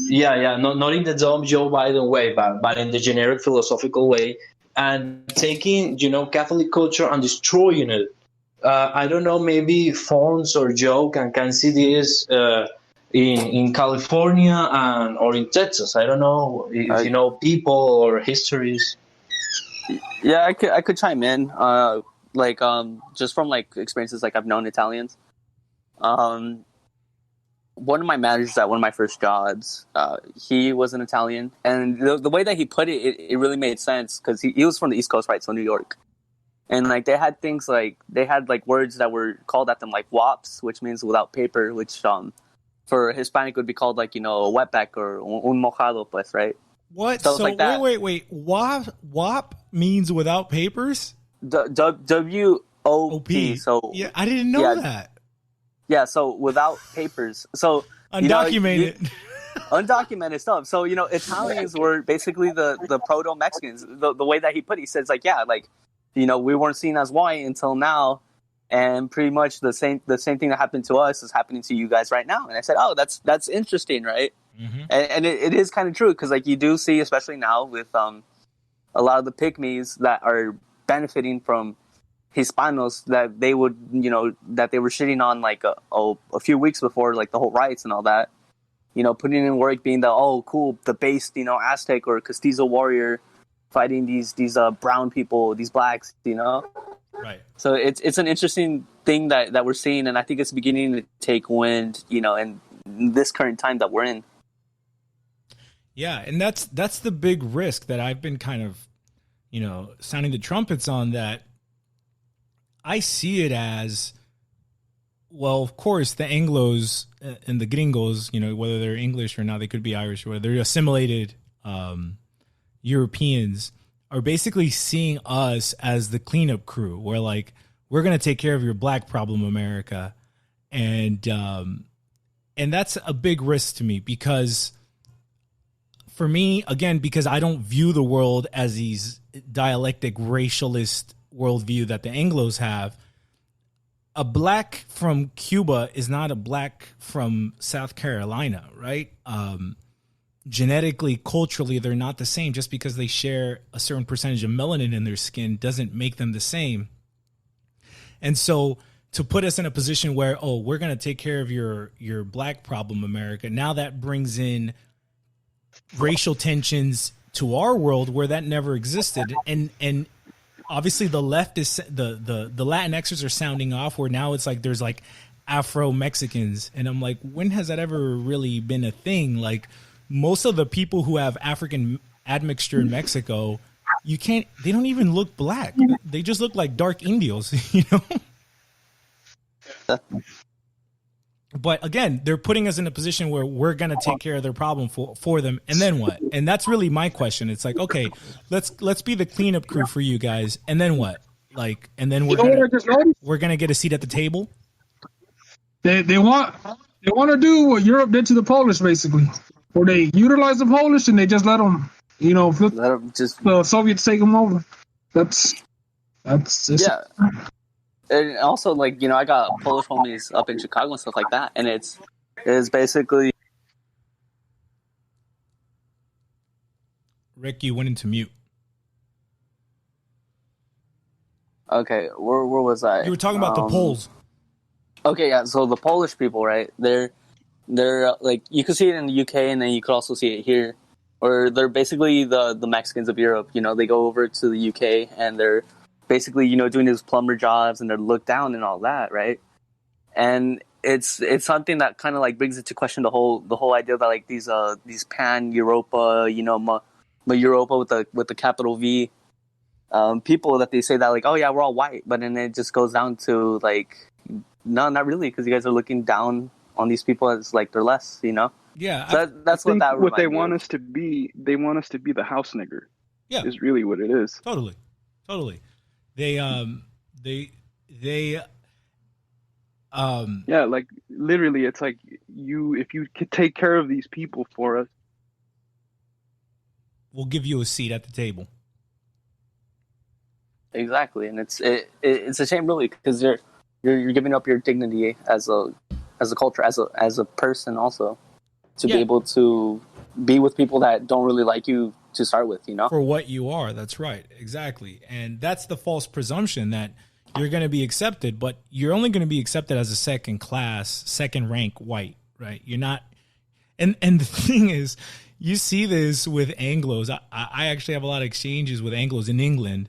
Yeah, not in the dumb Joe Biden way, but in the generic philosophical way, and taking Catholic culture and destroying it. I don't know, maybe Fons or Joe can see this in California or in Texas. I don't know if you know people or histories. Yeah, I could chime in. Just from like experiences, like I've known Italians. One of my managers at one of my first jobs, he was an Italian, and the way that he put it really made sense because he was from the East Coast, right? So New York, and like they had things like words that were called at them like wops, which means without paper, which for Hispanic would be called like a wetback or un mojado, pues, right? What? So, So like that. wait. WAP means without papers? WOP. So yeah, I didn't know that. Yeah, so without papers. So Undocumented. Undocumented stuff. So, Italians were basically the proto Mexicans. The way that he put it, he says like, yeah, like, we weren't seen as white until now, and pretty much the same thing that happened to us is happening to you guys right now. And I said, oh, that's interesting, right? Mm-hmm. And it is kind of true because like you do see, especially now with a lot of the Pickmes that are benefiting from Hispanos that they would, that they were shitting on like a few weeks before, like the whole riots and all that, putting in work, being the based, Aztec or Castizo warrior fighting these brown people, these blacks, Right. So it's an interesting thing that we're seeing, and I think it's beginning to take wind, in this current time that we're in. Yeah, and that's the big risk that I've been kind of, sounding the trumpets on. That I see it as, well, of course, the Anglos and the Gringos, whether they're English or not, they could be Irish or whether they're assimilated Europeans, are basically seeing us as the cleanup crew. Where like, we're going to take care of your black problem, America. And that's a big risk to me because, for me, again, because I don't view the world as these dialectic racialist worldview that the Anglos have. A black from Cuba is not a black from South Carolina, right? Genetically, culturally, they're not the same. Just because they share a certain percentage of melanin in their skin doesn't make them the same. And so to put us in a position where, we're going to take care of your black problem, America, now that brings in racial tensions to our world where that never existed. And obviously the left is the Latinxers are sounding off, where now it's like there's like Afro Mexicans, and I'm like, when has that ever really been a thing? Like, most of the people who have African admixture in Mexico, they don't even look black. They just look like dark Indios, But again, they're putting us in a position where we're going to take care of their problem for them. And then what? And that's really my question. It's like, okay, let's be the cleanup crew for you guys. And then what? Like, and then we're going to get a seat at the table. They want to do what Europe did to the Polish, basically, where they utilize the Polish and they just let them, the Soviets take them over. That's yeah. And also, like, I got Polish homies up in Chicago and stuff like that, and it's basically. Rick, you went into mute. Okay, where was I? You were talking about the Poles. Okay, yeah. So the Polish people, right? They're like, you can see it in the UK, and then you could also see it here, or they're basically the Mexicans of Europe. They go over to the UK and they're basically, doing these plumber jobs, and they're looked down and all that, right? And it's something that kind of like brings into question the whole idea that like these pan Europa, Europa with the capital V, people that they say that like, oh yeah, we're all white, but then it just goes down to like, no, not really, because you guys are looking down on these people as like they're less, Yeah, So that's what that what they reminds me want of. us to be. They want us to be the house nigger. yeah, Is really what it is. totally. They Yeah, like literally, it's like if you could take care of these people for us. will give you a seat at the table. Exactly, and it's a shame really, because you're giving up your dignity as a culture, as a person also, to be able to be with people that don't really like you to start with, For what you are, that's right, exactly. And that's the false presumption that you're going to be accepted, but you're only going to be accepted as a second rank white, right? You're not. And the thing is, you see this with Anglos. I actually have a lot of exchanges with Anglos in England,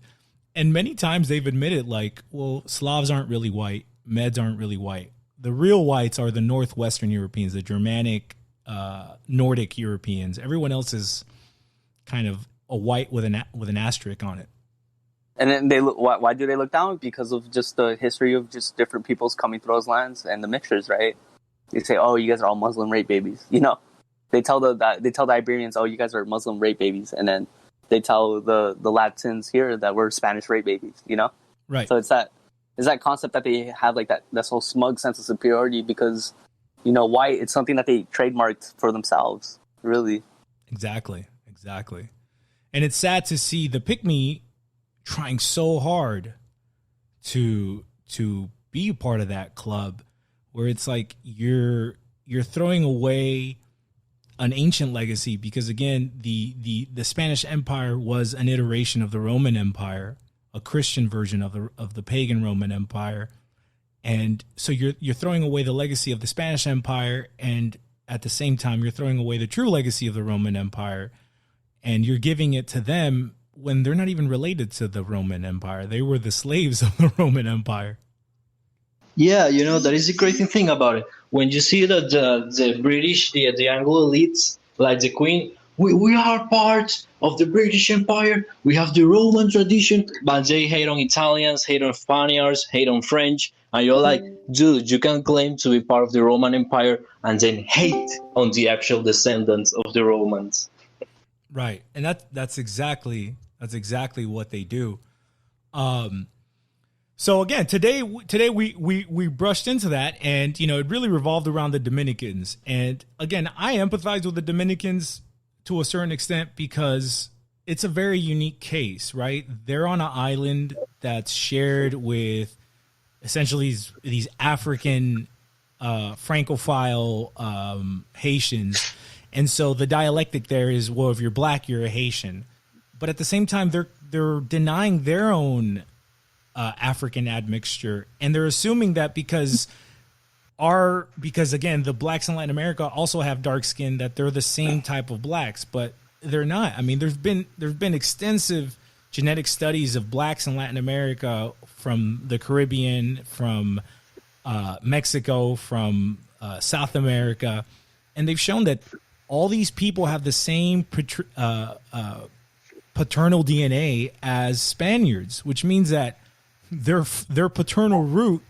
and many times they've admitted like, well, Slavs aren't really white, Meds aren't really white. The real whites are the Northwestern Europeans, the Germanic, Nordic Europeans. Everyone else is kind of a white with an asterisk on it. And then they look. Why do they look down? Because of just the history of just different peoples coming through those lands and the mixtures, right? They say, "Oh, you guys are all Muslim rape babies." They tell the Iberians, "Oh, you guys are Muslim rape babies," and then they tell the Latins here that we're Spanish rape babies. Right. So it's that concept that they have, like that whole smug sense of superiority, because white, it's something that they trademarked for themselves, really. Exactly. And it's sad to see the Pickme trying so hard to be a part of that club, where it's like you're throwing away an ancient legacy, because again, the Spanish Empire was an iteration of the Roman Empire, a Christian version of the pagan Roman Empire. And so you're throwing away the legacy of the Spanish Empire, and at the same time you're throwing away the true legacy of the Roman Empire, and you're giving it to them when they're not even related to the Roman Empire. They were the slaves of the Roman Empire. Yeah, that is the crazy thing about it. When you see that the British, the Anglo elites, like the Queen, we are part of the British Empire. We have the Roman tradition, but they hate on Italians, hate on Spaniards, hate on French. And you're like, dude, you can claim to be part of the Roman Empire and then hate on the actual descendants of the Romans. Right. And that's exactly what they do. So again, today we brushed into that, and it really revolved around the Dominicans. And again, I empathize with the Dominicans to a certain extent, because it's a very unique case, right? They're on an island that's shared with essentially these African Francophile Haitians. And so the dialectic there is, well, if you're black, you're a Haitian. But at the same time, they're denying their own African admixture, and they're assuming that because again, the blacks in Latin America also have dark skin, that they're the same type of blacks, but they're not. I mean, there's been extensive genetic studies of blacks in Latin America, from the Caribbean, from Mexico, from South America, and they've shown that all these people have the same paternal DNA as Spaniards, which means that their paternal root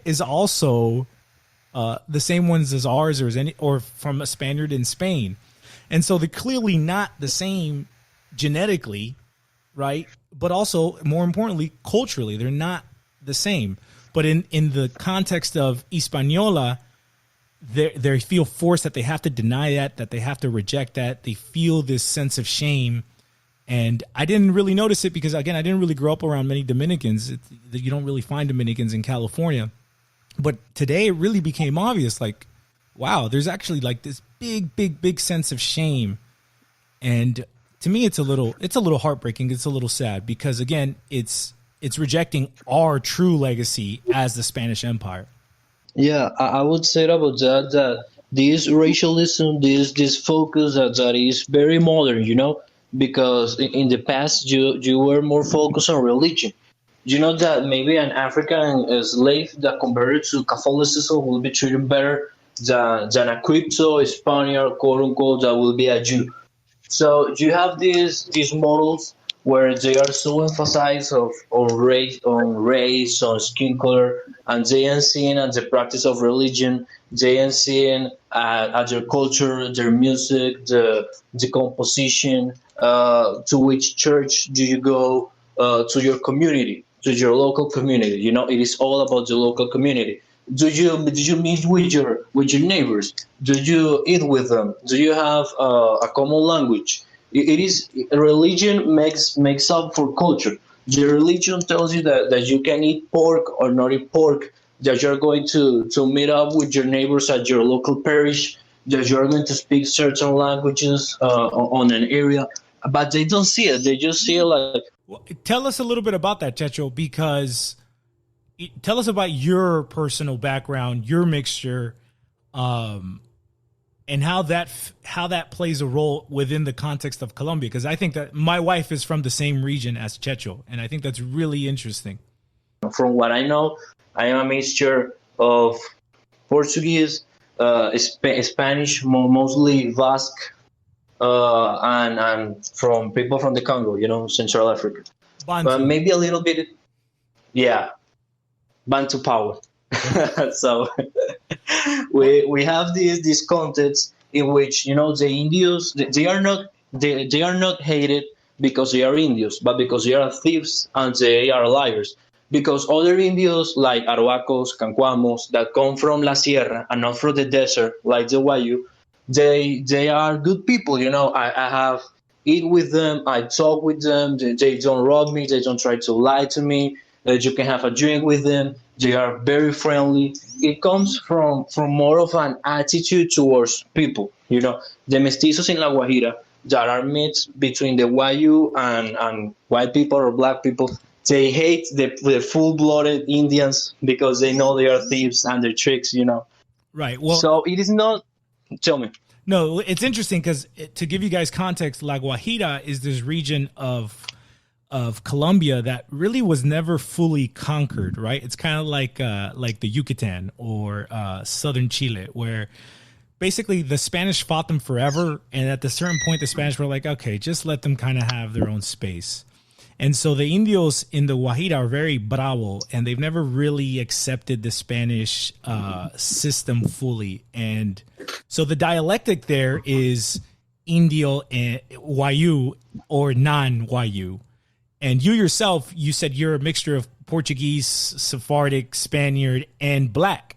is also the same ones as ours, or from a Spaniard in Spain. And so they're clearly not the same genetically, right? But also, more importantly, culturally, they're not the same. But in the context of Hispaniola, they feel forced that they have to deny that they have to reject that. They feel this sense of shame. And I didn't really notice it because, again, I didn't really grow up around many Dominicans. You don't really find Dominicans in California. But today it really became obvious, like, wow, there's actually like this big sense of shame. And to me, it's a little heartbreaking. It's a little sad because, again, it's rejecting our true legacy as the Spanish Empire. Yeah, I would say about that this racialism, this focus that is very modern, because in the past you were more focused on religion. you know that maybe an African slave that converted to Catholicism will be treated better than a crypto Spaniard, quote unquote, that will be a Jew. So you have these models where they are so emphasized on race, on skin color, and they ain't seeing at the practice of religion. They ain't seeing at their culture, their music, the composition. To which church do you go? To your community, to your local community. You know, it is all about the local community. Do you meet with your neighbors? Do you eat with them? Do you have a common language? It is religion makes up for culture. Your religion tells you that you can eat pork or not eat pork. That you're going to meet up with your neighbors at your local parish. That you're going to speak certain languages on an area, but they don't see it. They just see it like. Well, tell us a little bit about that, Checho, because tell us about your personal background, your mixture, and how that plays a role within the context of Colombia. Because I think that my wife is from the same region as Checho, and I think that's really interesting. From what I know, I am a mixture of Portuguese, Spanish, mostly Basque, and from people from the Congo, Central Africa. Bantu. But maybe a little bit, yeah, Bantu power. So we have this context in which the Indios they are not hated because they are Indios, but because they are thieves and they are liars. Because other Indios like Arhuacos, Cancuamos that come from La Sierra and not from the desert like the Wayu, they are good people. I have eat with them, I talk with them. They don't rob me, they don't try to lie to me. You can have a drink with them. They are very friendly. It comes from more of an attitude towards people. The mestizos in La Guajira that are mixed between the Wayu and white people or black people. They hate the full-blooded Indians because they know they are thieves and they're tricks. Right. Well, so it is not. Tell me. No, it's interesting because to give you guys context, La Guajira is this region of Colombia that really was never fully conquered, right? It's kind of like the Yucatan or southern Chile, where basically the Spanish fought them forever, and at a certain point, the Spanish were like, okay, just let them kind of have their own space. And so the Indios in the Guajira are very bravo, and they've never really accepted the Spanish system fully. And so the dialectic there is Indio and Wayu or non-Wayu. And you yourself, you said you're a mixture of Portuguese, Sephardic, Spaniard, and black,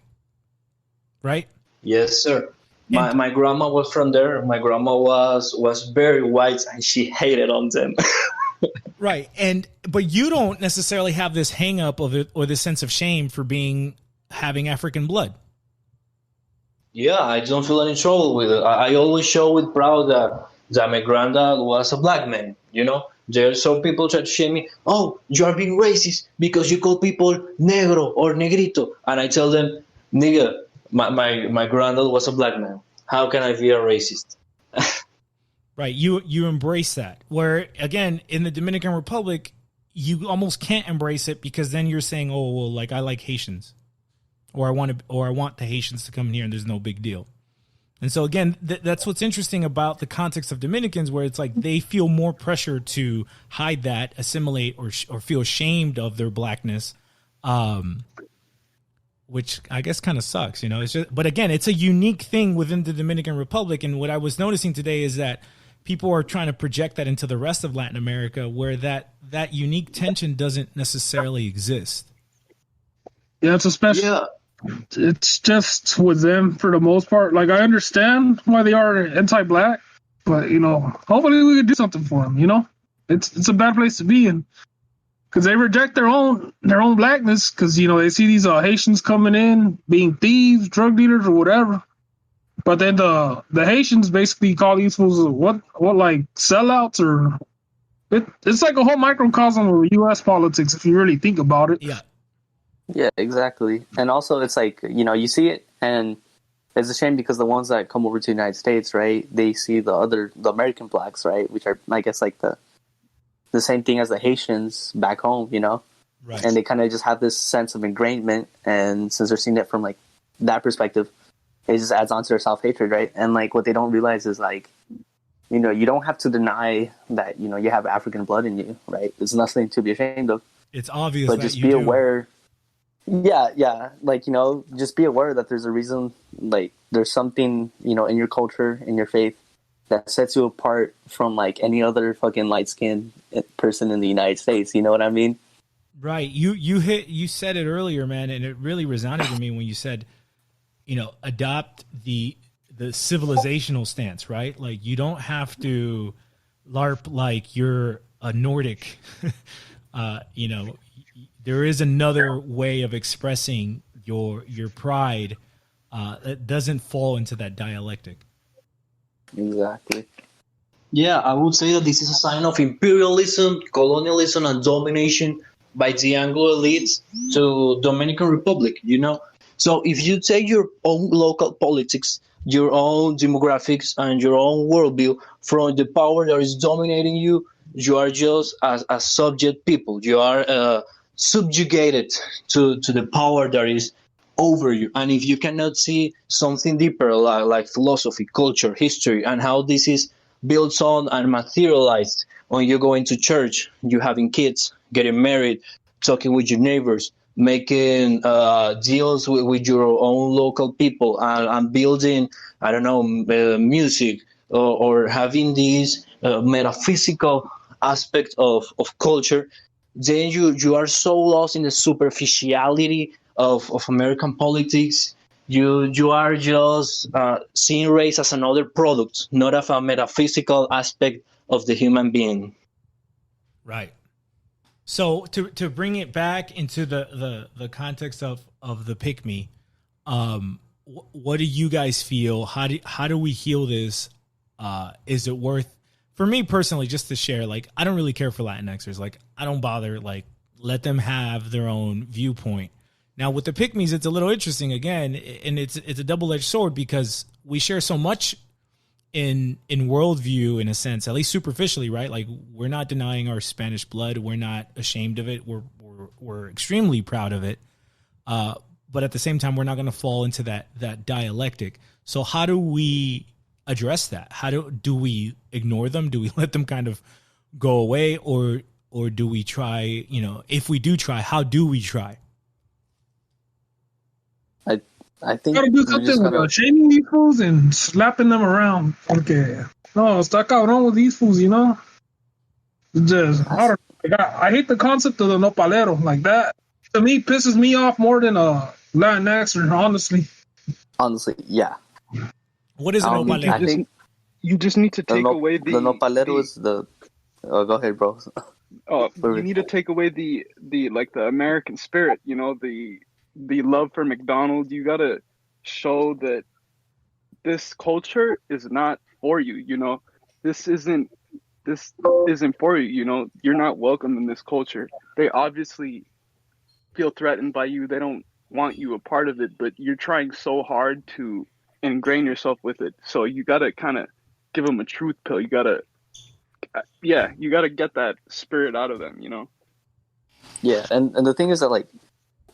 right? Yes, sir. My grandma was from there. My grandma was very white, and she hated on them. Right. But you don't necessarily have this hang up of it or this sense of shame for having African blood. Yeah, I don't feel any trouble with it. I always show with proud that my granddad was a black man. There are some people try to shame me. Oh, you are being racist because you call people negro or negrito. And I tell them, nigga, my granddad was a black man. How can I be a racist? Right. You embrace that. Where, again, in the Dominican Republic, you almost can't embrace it because then you're saying, oh, well, like I like Haitians or I want the Haitians to come here and there's no big deal. And so, again, that's what's interesting about the context of Dominicans, where it's like they feel more pressure to hide that, assimilate, or feel ashamed of their blackness, which I guess kind of sucks, It's just, but again, it's a unique thing within the Dominican Republic. And what I was noticing today is that people are trying to project that into the rest of Latin America, where that unique tension doesn't necessarily exist. Yeah, it's a special. Yeah. It's just with them for the most part. Like, I understand why they are anti-black, but hopefully we could do something for them. It's a bad place to be in because they reject their own blackness because they see these Haitians coming in being thieves, drug dealers, or whatever. But then the Haitians basically call these fools what like sellouts, or it's like a whole microcosm of U.S. politics if you really think about it. Yeah. Yeah, exactly. And also it's like, you see it and it's a shame because the ones that come over to the United States, right, they see the American blacks, right, which are, I guess, like the same thing as the Haitians back home, Right. And they kind of just have this sense of ingrainment, and since they're seeing it from like that perspective, it just adds on to their self-hatred, right? And like what they don't realize is like, you know, you don't have to deny that, you know, you have African blood in you, right? There's nothing to be ashamed of. It's obvious, but that just you be do. aware. Yeah, like, you know, just be aware that there's a reason, like there's something, you know, in your culture, in your faith, that sets you apart from like any other fucking light-skinned person in the United States. You know what I mean? Right. You said it earlier, man, and it really resonated with me when you said, you know, adopt the civilizational stance, right? Like you don't have to LARP like you're a Nordic. You know, there is another way of expressing your pride that doesn't fall into that dialectic. Exactly. Yeah, I would say that this is a sign of imperialism, colonialism, and domination by the Anglo elites to Dominican Republic, you know? So if you take your own local politics, your own demographics, and your own worldview from the power that is dominating you, you are just a subject people. You are subjugated to the power that is over you. And if you cannot see something deeper, like philosophy, culture, history, and how this is built on and materialized when you go into church, you having kids, getting married, talking with your neighbors, making deals with your own local people, and building, I don't know, music, or having this metaphysical aspect of culture, then you are so lost in the superficiality of American politics. You are just seeing race as another product, not of a metaphysical aspect of the human being. Right. So to bring it back into the context of the Pickme, what do you guys feel? How do we heal this? Is it worth, for me personally, just to share, like, I don't really care for Latinxers. Like, I don't bother, like, let them have their own viewpoint. Now with the Pickmes, it's a little interesting again, and it's a double-edged sword because we share so much in worldview, in a sense, at least superficially, right? Like, we're not denying our Spanish blood. We're not ashamed of it. We're extremely proud of it. But at the same time, we're not going to fall into that dialectic. So how do we address that? How do we ignore them? Do we let them kind of go away, or do we try, you know, if we do try, how do we try? I think gotta do something with shaming these fools and slapping them around. Okay, no, está cabrón with these fools, you know. Just I don't. I hate the concept of the nopalero like that. To me, pisses me off more than a Latinxer, honestly. Honestly, yeah. What is a nopalero? I think you just need to take away the nopalero is the. Oh, go ahead, bro. You need to take away the like the American spirit, you know, the love for McDonald's. You gotta show that this culture is not for you. You know, this isn't for you. You know, you're not welcome in this culture. They obviously feel threatened by you. They don't want you a part of it, but you're trying so hard to ingrain yourself with it. So you gotta kind of give them a truth pill. You gotta get that spirit out of them. You know. Yeah, and the thing is that, like,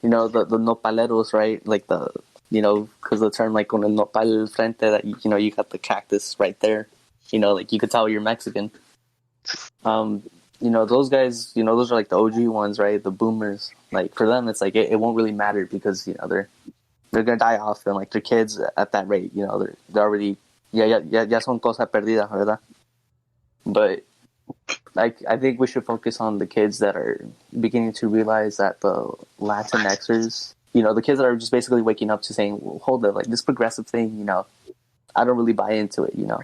you know, the nopaleros, right? Like the, you know, because the term, like, con el nopal frente, that, you know, you got the cactus right there. You know, like, you could tell you're Mexican. You know, those guys, you know, those are like the OG ones, right? The boomers. Like, for them, it's like it won't really matter because, you know, they're gonna die off, and like their kids at that rate, you know, they're already ya son cosa perdida, ¿verdad? But like, I think we should focus on the kids that are beginning to realize that the Latinxers, you know, the kids that are just basically waking up to saying, well, hold it, like, this progressive thing, you know, I don't really buy into it, you know.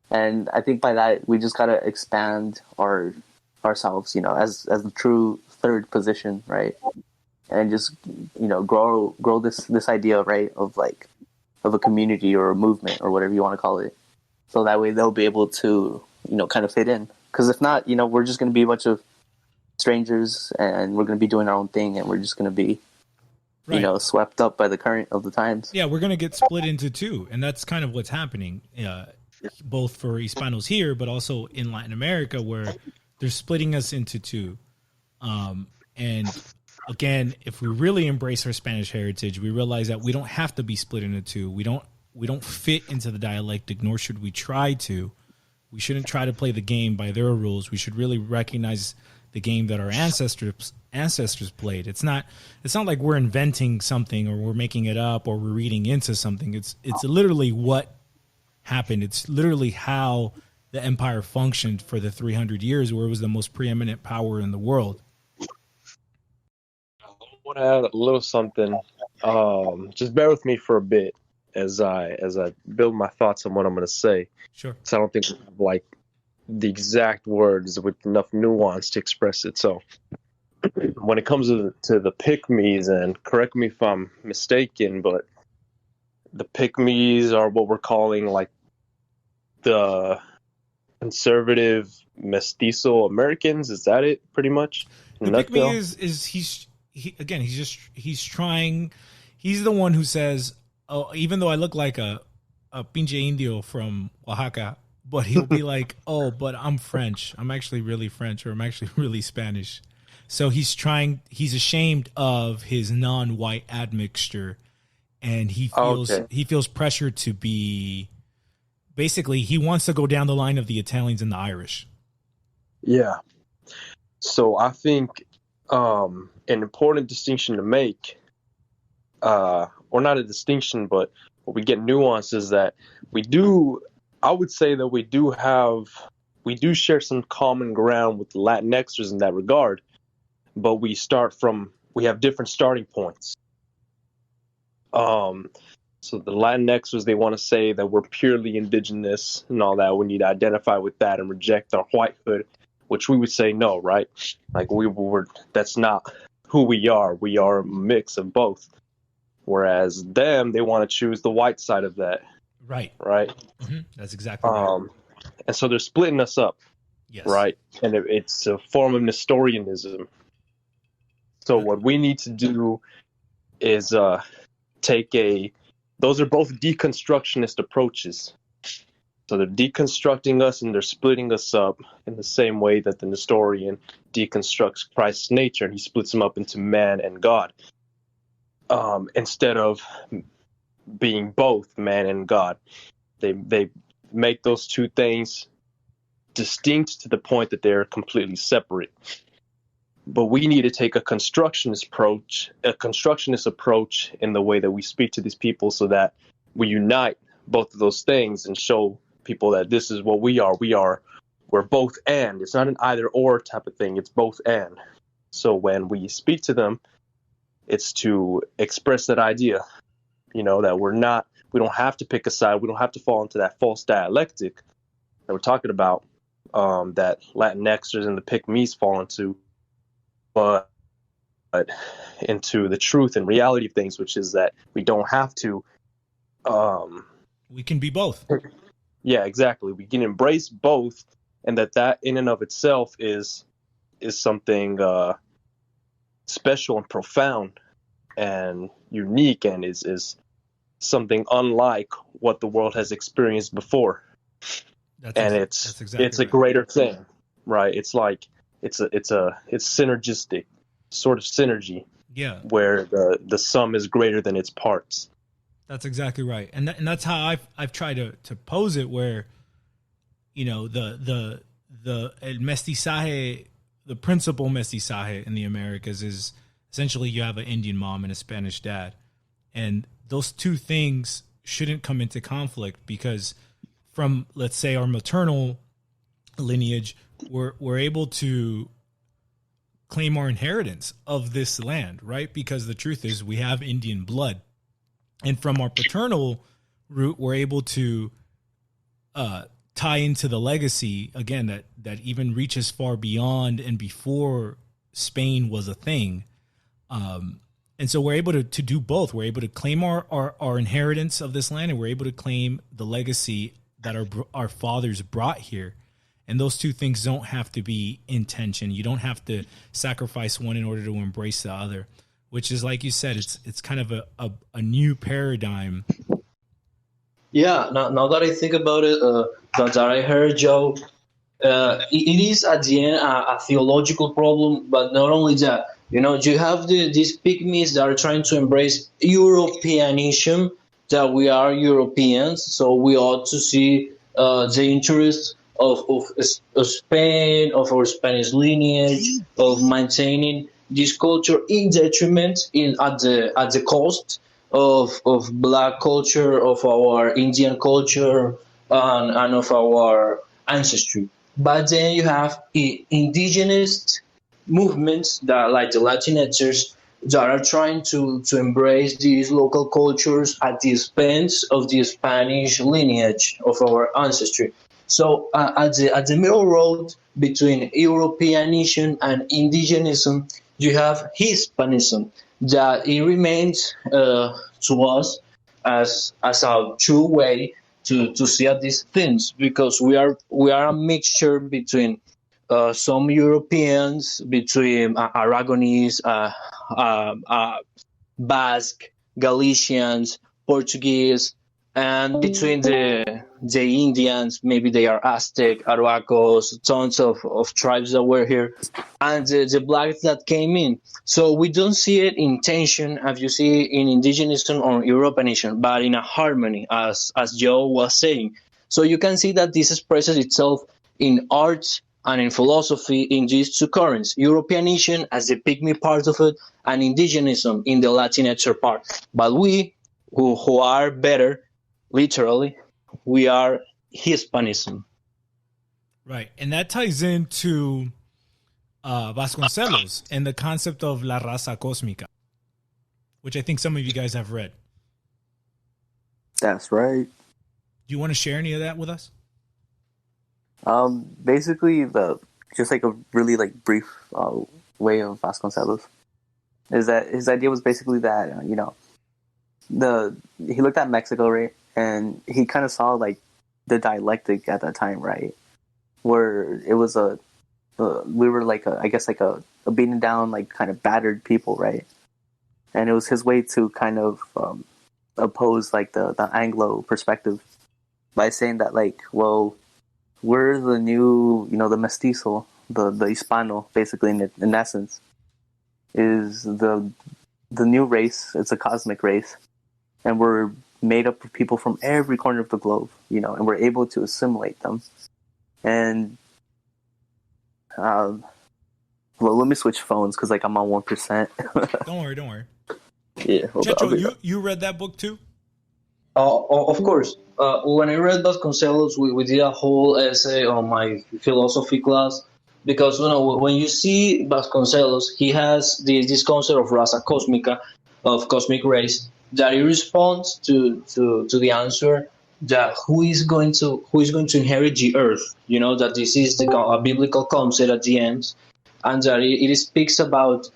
And I think by that, we just gotta expand ourselves, you know, as the true third position, right? And just, you know, grow this idea, right, of like, of a community or a movement or whatever you want to call it. So that way they'll be able to, you know, kind of fit in. Because if not, you know, we're just going to be a bunch of strangers, and we're going to be doing our own thing, and we're just going to be, you know, swept up by the current of the times. Yeah, we're going to get split into two, and that's kind of what's happening, both for Hispanos here, but also in Latin America, where they're splitting us into two. And again, if we really embrace our Spanish heritage, we realize that we don't have to be split into two. We don't fit into the dialectic, nor should we try to. We shouldn't try to play the game by their rules. We should really recognize the game that our ancestors played. It's not like we're inventing something or we're making it up or we're reading into something. It's literally what happened. It's literally how the empire functioned for the 300 years, where it was the most preeminent power in the world. I want to add a little something. Just bear with me for a bit as I build my thoughts on what I'm going to say. Sure. So I don't think we have, like, the exact words with enough nuance to express it. So when it comes to the Pickmes, and correct me if I'm mistaken, but the Pickmes are what we're calling like the conservative mestizo Americans. Is that it, pretty much? The Pickme is he's trying. He's the one who says, "Oh, even though I look like a pinche indio from Oaxaca," but he'll be like, "Oh, but I'm French. I'm actually really French, or I'm actually really Spanish." So he's ashamed of his non-white admixture, and he feels pressure to be, basically, he wants to go down the line of the Italians and the Irish. Yeah. So I think an important distinction to make, or not a distinction, but what we get nuance is that I would say that we do share some common ground with the Latinxers in that regard, but we have different starting points. So the Latinxers, they want to say that we're purely indigenous and all that. We need to identify with that and reject our whitehood, which we would say no, right? Like that's not who we are. We are a mix of both. Whereas them, they want to choose the white side of that. Right. Mm-hmm. That's exactly right. And so they're splitting us up. Yes. Right. And it's a form of Nestorianism. So what we need to do is those are both deconstructionist approaches. So they're deconstructing us and they're splitting us up in the same way that the Nestorian deconstructs Christ's nature, and he splits them up into man and God. Instead of being both man and God, they make those two things distinct to the point that they're completely separate. But we need to take a constructionist approach in the way that we speak to these people, so that we unite both of those things and show people that this is what we are. We're both and. It's not an either or type of thing. It's both and. So when we speak to them, it's to express that idea, that we don't have to pick a side. We don't have to fall into that false dialectic that we're talking about, that Latinxers and the Pickmes fall into, but into the truth and reality of things, which is that we don't have to. We can be both. Yeah, exactly. We can embrace both, and that in and of itself is something special and profound and unique, and is something unlike what the world has experienced before. It's a greater thing, right? It's like it's synergistic, sort of synergy. Yeah, where the sum is greater than its parts. That's exactly right, and that's how I've tried to pose it. Where, the mestizaje, the principal mestizaje in the Americas is essentially you have an Indian mom and a Spanish dad, and those two things shouldn't come into conflict, because from, let's say, our maternal lineage, we're able to claim our inheritance of this land, right? Because the truth is we have Indian blood. And from our paternal root, we're able to tie into the legacy, again, that even reaches far beyond and before Spain was a thing. And so we're able to do both. We're able to claim our inheritance of this land, and we're able to claim the legacy that our fathers brought here. And those two things don't have to be in tension. You don't have to sacrifice one in order to embrace the other, which is, like you said, it's kind of a new paradigm. Yeah, now that I think about it, that I heard, Joe, it is at the end a theological problem, but not only that, You have these pygmies that are trying to embrace Europeanism, that we are Europeans, so we ought to see the interests of Spain, of our Spanish lineage, of maintaining this culture in detriment at the cost of black culture, of our Indian culture, and of our ancestry. But then you have indigenous movements that, like the Latinxers, that are trying to embrace these local cultures at the expense of the Spanish lineage of our ancestry. So at the middle road between Europeanism and indigenism, you have Hispanism, that it remains to us as a true way to see at these things, because we are a mixture between some Europeans, between Aragonese, Basque, Galicians, Portuguese, and between the Indians, maybe they are Aztec, Arhuacos, tons of tribes that were here, and the blacks that came in. So we don't see it in tension as you see in indigenism or Europeanism, but in a harmony, as Joe was saying. So you can see that this expresses itself in art and in philosophy in these two currents: Europeanism as the pygmy part of it, and indigenism in the Latinxer part. But we, who are better, literally, we are Hispanism. Right. And that ties into Vasconcelos and the concept of la raza cósmica, which I think some of you guys have read. That's right. Do you want to share any of that with us? Basically, just like a really like brief way of Vasconcelos is that his idea was basically that he looked at Mexico, right, and he kind of saw like the dialectic at that time, right, where it was we were like a beaten down, like kind of battered people, right, and it was his way to kind of oppose like the Anglo perspective by saying that, like, well, we're the new, the mestizo, the Hispano, basically in essence, is the new race. It's a cosmic race, and we're made up of people from every corner of the globe, and we're able to assimilate them. And well, let me switch phones because like I'm on 1%. Don't worry. Yeah, Checho, you read that book too? Of course. When I read Vasconcelos, we did a whole essay on my philosophy class, because when you see Vasconcelos, he has this concept of raza cósmica, of cosmic race, that he responds to the answer that who is going to inherit the earth. That this is a biblical concept at the end, and that it speaks about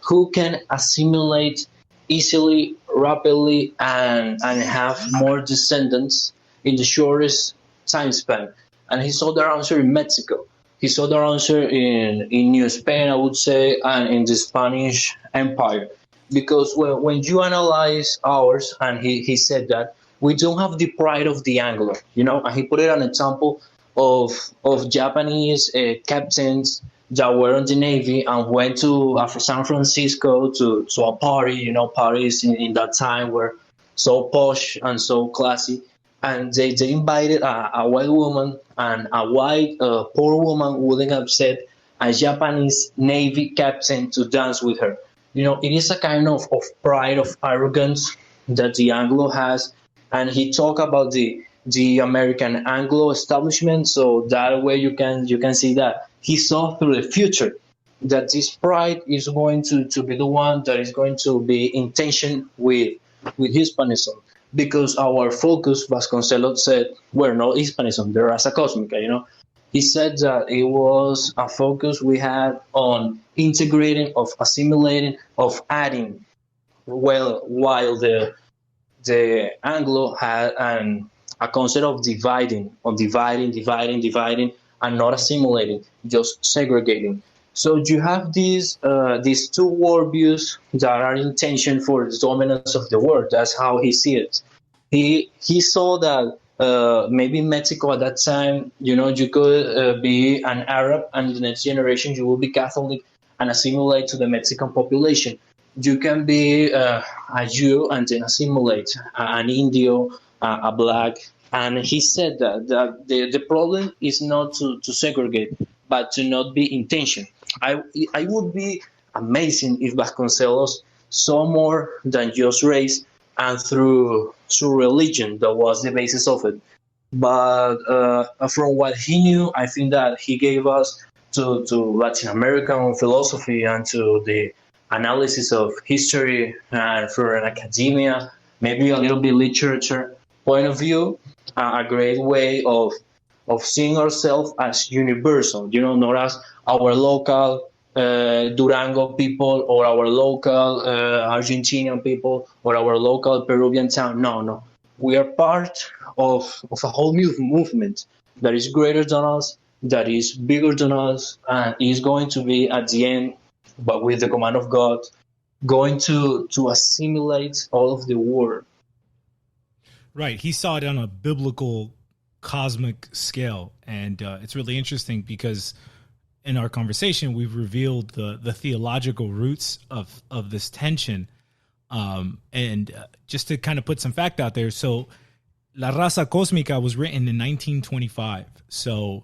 who can assimilate easily, rapidly, and have more descendants in the shortest time span. And he saw their answer in Mexico. He saw their answer in New Spain, I would say, and in the Spanish Empire. Because when you analyze ours, and he said that, we don't have the pride of the Anglo, and he put it an example of Japanese captains that were in the Navy and went to San Francisco to a party. Parties in that time were so posh and so classy. And they invited a white woman, and a white poor woman wouldn't accept a Japanese Navy captain to dance with her. It is a kind of pride, of arrogance that the Anglo has. And he talked about the American Anglo establishment. So that way you can see that he saw through the future, that this pride is going to be the one that is going to be in tension with Hispanism. Because our focus, Vasconcelos said, were not Hispanism, the raza cósmica, He said that it was a focus we had on integrating, of assimilating, of adding, while the Anglo had a concept of dividing, and not assimilating, just segregating. So you have these two worldviews that are in tension for the dominance of the world. That's how he see it. He saw that maybe Mexico at that time, you could be an Arab, and the next generation you will be Catholic, and assimilate to the Mexican population. You can be a Jew and then assimilate an Indio, a black. And he said that the problem is not to segregate, but to not be intention. I would be amazing if Vasconcelos saw more than just race and through religion that was the basis of it. But from what he knew, I think that he gave us to Latin American philosophy and to the analysis of history and for an academia, maybe a little bit literature point of view, a great way of seeing ourselves as universal, not as our local Durango people or our local Argentinian people or our local Peruvian town. No, no. We are part of a whole movement that is greater than us, that is bigger than us, and is going to be at the end, but with the command of God, going to assimilate all of the world. Right. He saw it on a biblical cosmic scale. And it's really interesting because in our conversation, we've revealed the theological roots of this tension. And just to kind of put some fact out there. So La Raza Cósmica was written in 1925. So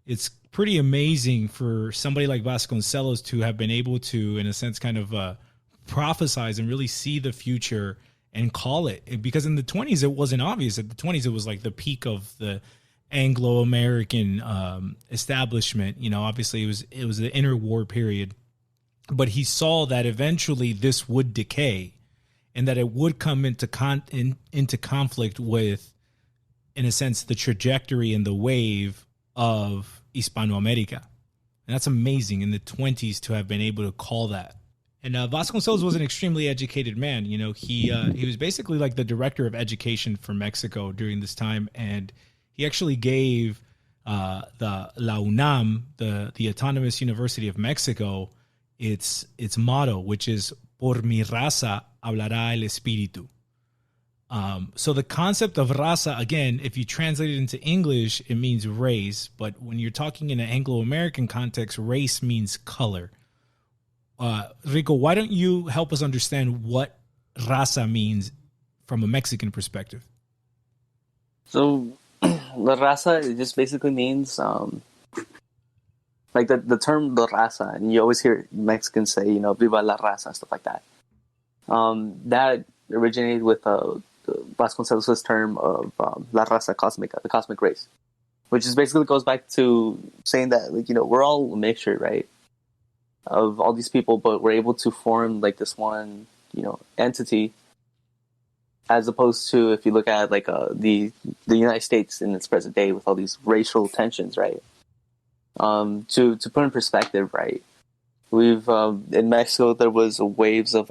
it's pretty amazing for somebody like Vasconcelos to have been able to, in a sense, kind of prophesize and really see the future and call it. Because in the 20s, it wasn't obvious. At the 20s, it was like the peak of the Anglo-American establishment. Obviously it was the interwar period. But he saw that eventually this would decay and that it would come into conflict with, in a sense, the trajectory and the wave of Hispanoamerica. And that's amazing in the 20s to have been able to call that. And Vasconcelos was an extremely educated man. He was basically like the director of education for Mexico during this time. And he actually gave the La UNAM, the Autonomous University of Mexico, its motto, which is "Por mi raza hablará el espíritu." So the concept of raza, again, if you translate it into English, it means race. But when you're talking in an Anglo-American context, race means color. Rico, why don't you help us understand what raza means from a Mexican perspective? So, la raza, it just basically means like the term la raza, and you always hear Mexicans say, viva la raza, stuff like that. That originated with Vasconcelos' term of la raza cósmica, the cosmic race, which is basically goes back to saying that, we're all a mixture, right, of all these people, but we're able to form like this one, entity, as opposed to if you look at like the United States in its present day with all these racial tensions, right? To put in perspective, right, we've in Mexico there was waves of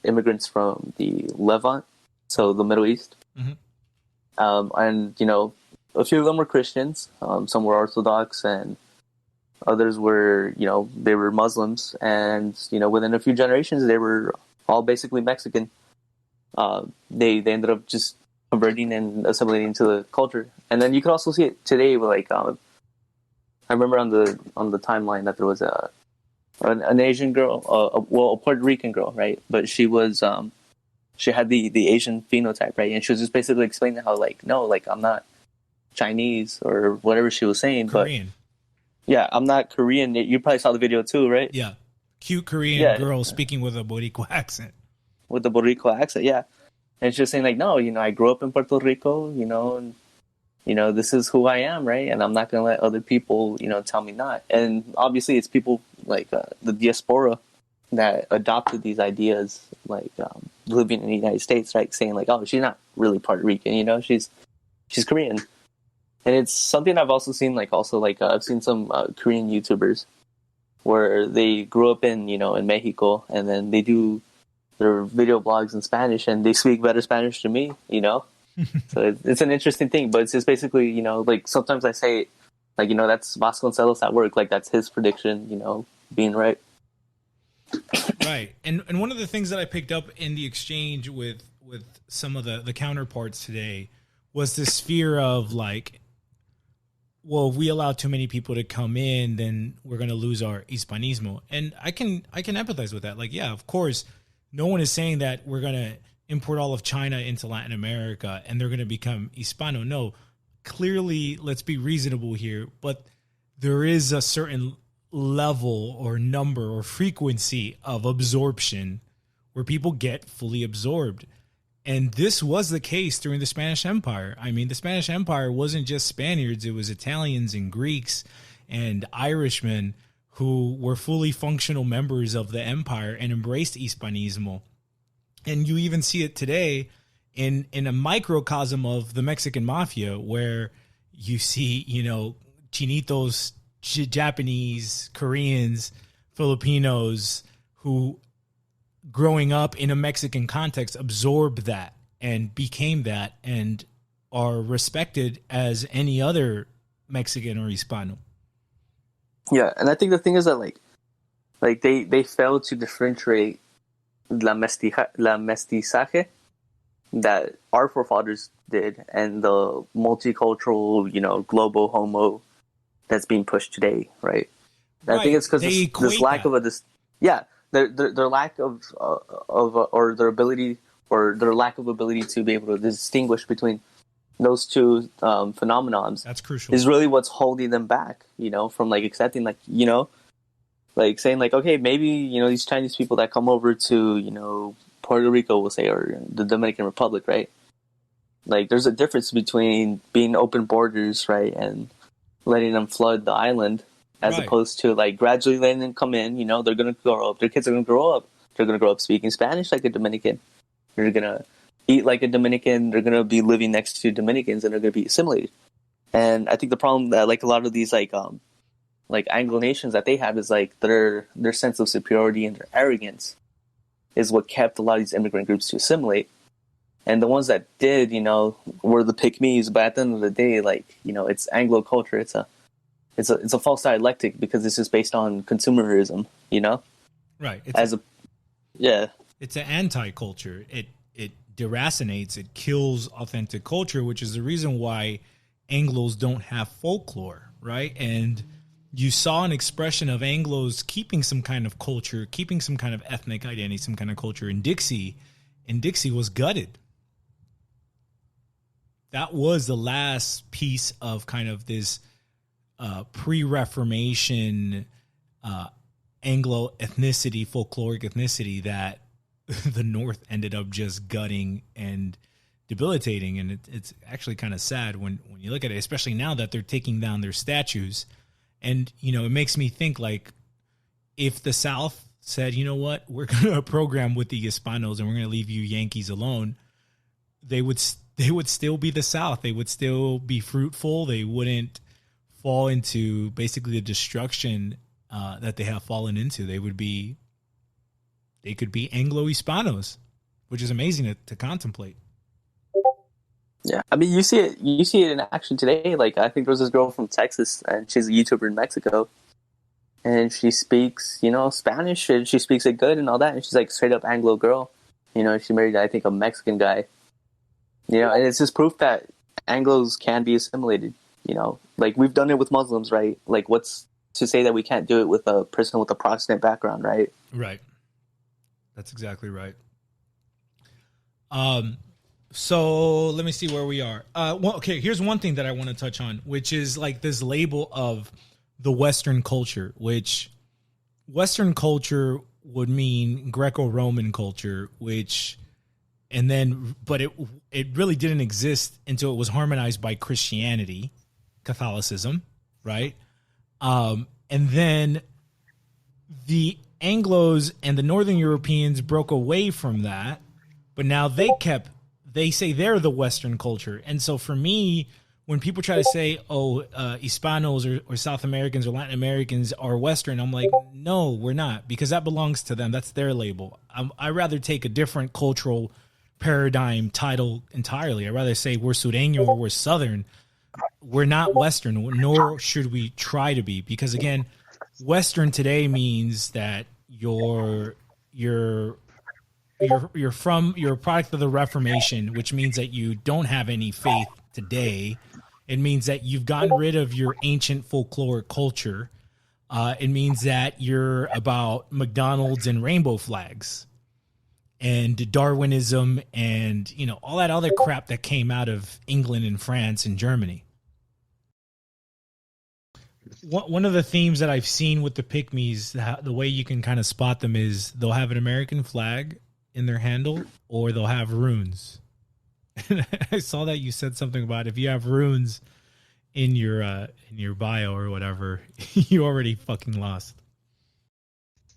immigrants from the Levant, so the Middle East, and a few of them were Christians, some were Orthodox, and others were they were Muslims, and within a few generations they were all basically Mexican. They ended up just converting and assimilating into the culture, and then you can also see it today with like I remember on the timeline that there was an Asian girl, a Puerto Rican girl, right? But she was she had the Asian phenotype, right? And she was just basically explaining how no, I'm not Chinese or whatever she was saying, Korean. But yeah, I'm not Korean. You probably saw the video too, right? Yeah, cute Korean girl speaking with a Boricua accent. With the Boricua accent, yeah. And she was saying no, I grew up in Puerto Rico, and this is who I am, right? And I'm not going to let other people, tell me not. And obviously it's people like the diaspora that adopted these ideas, like living in the United States, right? Saying oh, she's not really Puerto Rican, she's Korean. And it's something I've also seen, I've seen some Korean YouTubers where they grew up in, in Mexico, and then they do their video blogs in Spanish, and they speak better Spanish to me, So it's an interesting thing, but it's just basically, sometimes I say, that's Vasconcelos at work, that's his prediction, being right. Right. And one of the things that I picked up in the exchange with some of the counterparts today was this fear of well, if we allow too many people to come in, then we're going to lose our Hispanismo. And I can empathize with that. Like, yeah, of course, no one is saying that we're going to import all of China into Latin America and they're going to become Hispano. No, clearly, let's be reasonable here. But there is a certain level or number or frequency of absorption where people get fully absorbed. And this was the case during the Spanish Empire. I mean, the Spanish Empire wasn't just Spaniards. It was Italians and Greeks and Irishmen who were fully functional members of the empire and embraced Hispanismo. And you even see it today in a microcosm of the Mexican mafia, where you see, you know, Chinitos, Japanese, Koreans, Filipinos who, growing up in a Mexican context, absorbed that and became that and are respected as any other Mexican or Hispano. Yeah, and I think the thing is that like they failed to differentiate mestizaje that our forefathers did and the multicultural, you know, global homo that's being pushed today, right? Right. I think it's because this lack of their lack of or their ability or their lack of ability to be able to distinguish between those two phenomenons. That's crucial. Is really what's holding them back, you know, from like accepting, like, you know, like saying like, okay, maybe, you know, these Chinese people that come over to, you know, Puerto Rico, we'll say, or the Dominican Republic, right? Like, there's a difference between being open borders, right, and letting them flood the island, as opposed to like gradually letting them come in. You know, they're gonna grow up. Their kids are gonna grow up. They're gonna grow up speaking Spanish like a Dominican. They're gonna eat like a Dominican. They're gonna be living next to Dominicans, and they're gonna be assimilated. And I think the problem that like a lot of these like Anglo nations that they have is like their sense of superiority and their arrogance is what kept a lot of these immigrant groups to assimilate. And the ones that did, you know, were the Pickmes. But at the end of the day, like, you know, it's Anglo culture. It's a false dialectic because it's just based on consumerism, you know? Right. It's an anti-culture. It deracinates, it kills authentic culture, which is the reason why Anglos don't have folklore, right? And you saw an expression of Anglos keeping some kind of culture, keeping some kind of ethnic identity, some kind of culture in Dixie, and Dixie was gutted. That was the last piece of kind of this pre-Reformation Anglo ethnicity, folkloric ethnicity that the North ended up just gutting and debilitating. And it's actually kind of sad when you look at it, especially now that they're taking down their statues. And, you know, it makes me think, like, if the South said, you know what, we're going to program with the Hispanos and we're going to leave you Yankees alone, they would still be the South. They would still be fruitful. They wouldn't fall into basically the destruction that they have fallen into. They could be Anglo-Hispanos, which is amazing to contemplate. Yeah, I mean, you see it in action today. Like, I think there was this girl from Texas, and she's a YouTuber in Mexico, and she speaks, you know, Spanish, and she speaks it good and all that, and she's like straight up Anglo girl. You know, she married, I think, a Mexican guy. You know, and it's just proof that Anglos can be assimilated. You know, like we've done it with Muslims, right? Like, what's to say that we can't do it with a person with a Protestant background, right? Right. That's exactly right. So let me see where we are. Okay, here's one thing that I want to touch on, which is like this label of the Western culture, which Western culture would mean Greco-Roman culture, but it really didn't exist until it was harmonized by Christianity, Catholicism, right? And then the Anglos and the Northern Europeans broke away from that, but now they say they're the Western culture. And so for me, when people try to say, Hispanos or South Americans or Latin Americans are Western, I'm like, no, we're not, because that belongs to them. That's their label. I'd rather take a different cultural paradigm title entirely. I'd rather say we're Sureño or we're Southern. We're not Western, nor should we try to be, because again, Western today means that you're a product of the Reformation, which means that you don't have any faith today. It means that you've gotten rid of your ancient folkloric culture. It means that you're about McDonald's and rainbow flags and Darwinism and, you know, all that other crap that came out of England and France and Germany. One of the themes that I've seen with the Pickmes, the way you can kind of spot them is they'll have an American flag in their handle or they'll have runes. I saw that you said something about if you have runes in your bio or whatever, you already fucking lost.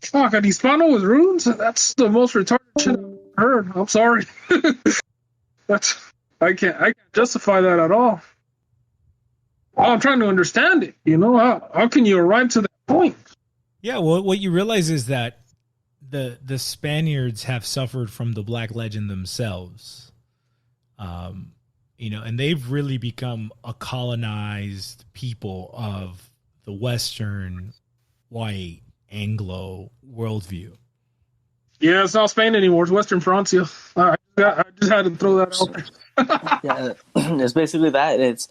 Fuck, an Hispano with runes? That's the most retarded shit I've heard. I'm sorry. I can't justify that at all. I'm trying to understand it. You know, how can you arrive to that point? Yeah, well, what you realize is that the Spaniards have suffered from the Black Legend themselves. You know, and they've really become a colonized people of the Western white Anglo worldview. Yeah, it's not Spain anymore. It's Western Francia. I just had to throw that out there. Yeah, it's basically that. It's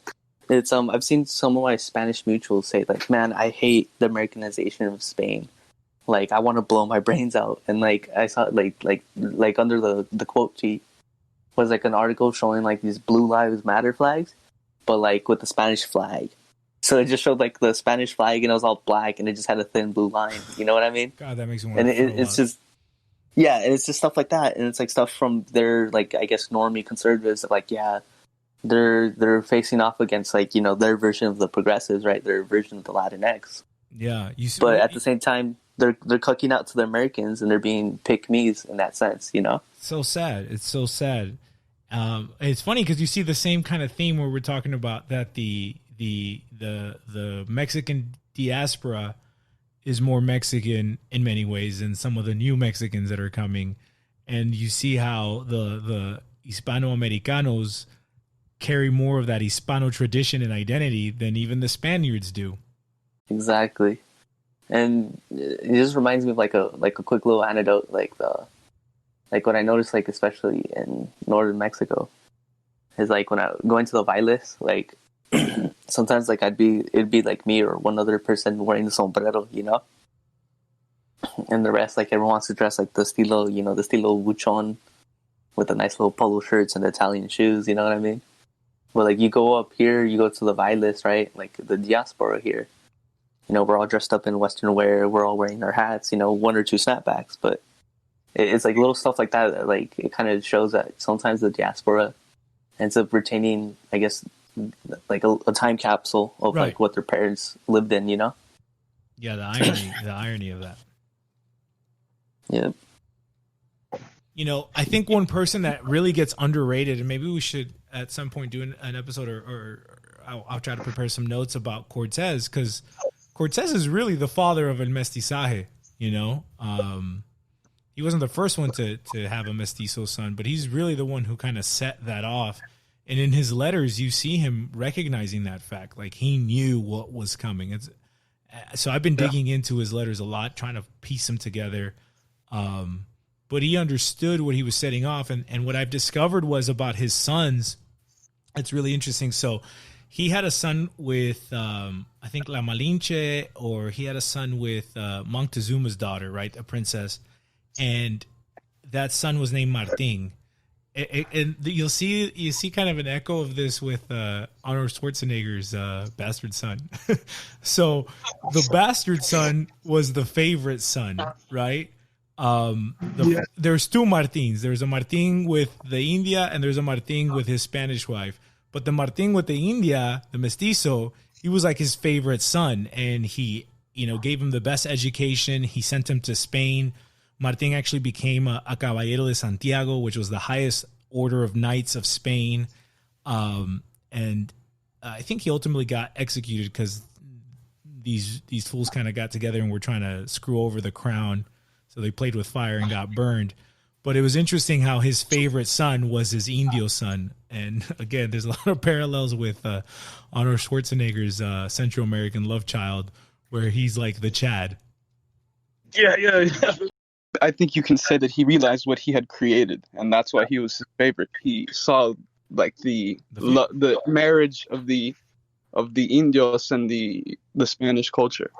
I've seen some of my Spanish mutuals say like, man, I hate the Americanization of Spain. Like, I want to blow my brains out. And like I saw like under the quote tweet was like an article showing like these Blue Lives Matter flags, but like with the Spanish flag. So it just showed like the Spanish flag and it was all black and it just had a thin blue line. You know what I mean? God, that makes me want to it's just, yeah, and it's just stuff like that. And it's like stuff from their, like, I guess, normie conservatives that, like, yeah, they're facing off against, like, you know, their version of the progressives, right? Their version of the Latinx. Yeah. But at the same time, they're cooking out to the Americans and they're being pick-me's in that sense, you know? So sad. It's so sad. It's funny because you see the same kind of theme where we're talking about that the Mexican diaspora is more Mexican in many ways than some of the new Mexicans that are coming. And you see how the Hispano-Americanos carry more of that Hispano tradition and identity than even the Spaniards do. Exactly. And it just reminds me of like a quick little anecdote, like what I noticed, like especially in northern Mexico, is like when I go into the bailes, like sometimes like it'd be like me or one other person wearing the sombrero, you know, and the rest, like everyone wants to dress like the estilo buchon with the nice little polo shirts and the Italian shoes, you know what I mean? But like you go up here, you go to the bailes, right? Like the diaspora here, you know, we're all dressed up in Western wear, we're all wearing our hats, you know, one or two snapbacks, but it's like little stuff like that like it kind of shows that sometimes the diaspora ends up retaining, I guess, like a time capsule of right. like what their parents lived in, you know? Yeah, the irony of that. Yeah. You know, I think one person that really gets underrated, and maybe we should at some point do an episode or I'll try to prepare some notes about Cortez, because Cortez is really the father of el mestizaje, you know? He wasn't the first one to have a mestizo son, but he's really the one who kind of set that off. And in his letters, you see him recognizing that fact. Like, he knew what was coming. So I've been digging into his letters a lot, trying to piece them together. But he understood what he was setting off. And what I've discovered was about his sons. It's really interesting. So he had a son with, I think, La Malinche, or he had a son with Montezuma's daughter, right? A princess. And that son was named Martin. And you see kind of an echo of this with Arnold Schwarzenegger's bastard son. So the bastard son was the favorite son, right? There's two Martins. There's a Martin with the India, and there's a Martin with his Spanish wife. But the Martin with the India, the mestizo, he was like his favorite son, and he, you know, gave him the best education. He sent him to Spain. Martin actually became a Caballero de Santiago, which was the highest order of knights of Spain. And I think he ultimately got executed because these fools kind of got together and were trying to screw over the crown. So they played with fire and got burned. But it was interesting how his favorite son was his Indio son. And again, there's a lot of parallels with Arnold Schwarzenegger's Central American love child, where he's like the Chad. Yeah. I think you can say that he realized what he had created, and that's why he was his favorite. He saw like the marriage of the the Indios and the Spanish culture.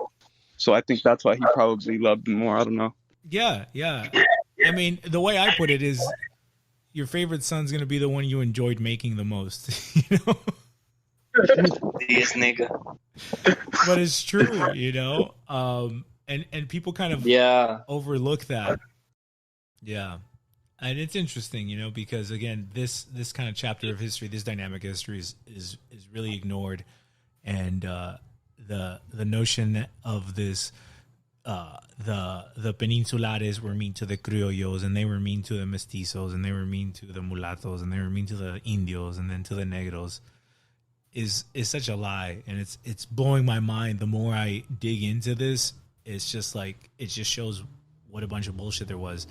So I think that's why he probably loved them more. I don't know. Yeah. I mean, the way I put it is, your favorite son's gonna be the one you enjoyed making the most. You know. This nigga. But it's true, you know. And people kind of overlook that. Yeah. And it's interesting, you know, because again, this kind of chapter of history, this dynamic history is really ignored, and the notion of this, the peninsulares were mean to the criollos, and they were mean to the mestizos, and they were mean to the mulattos, and they were mean to the indios, and then to the negros, is such a lie, and it's blowing my mind. The more I dig into this, it's just like, it just shows what a bunch of bullshit there was.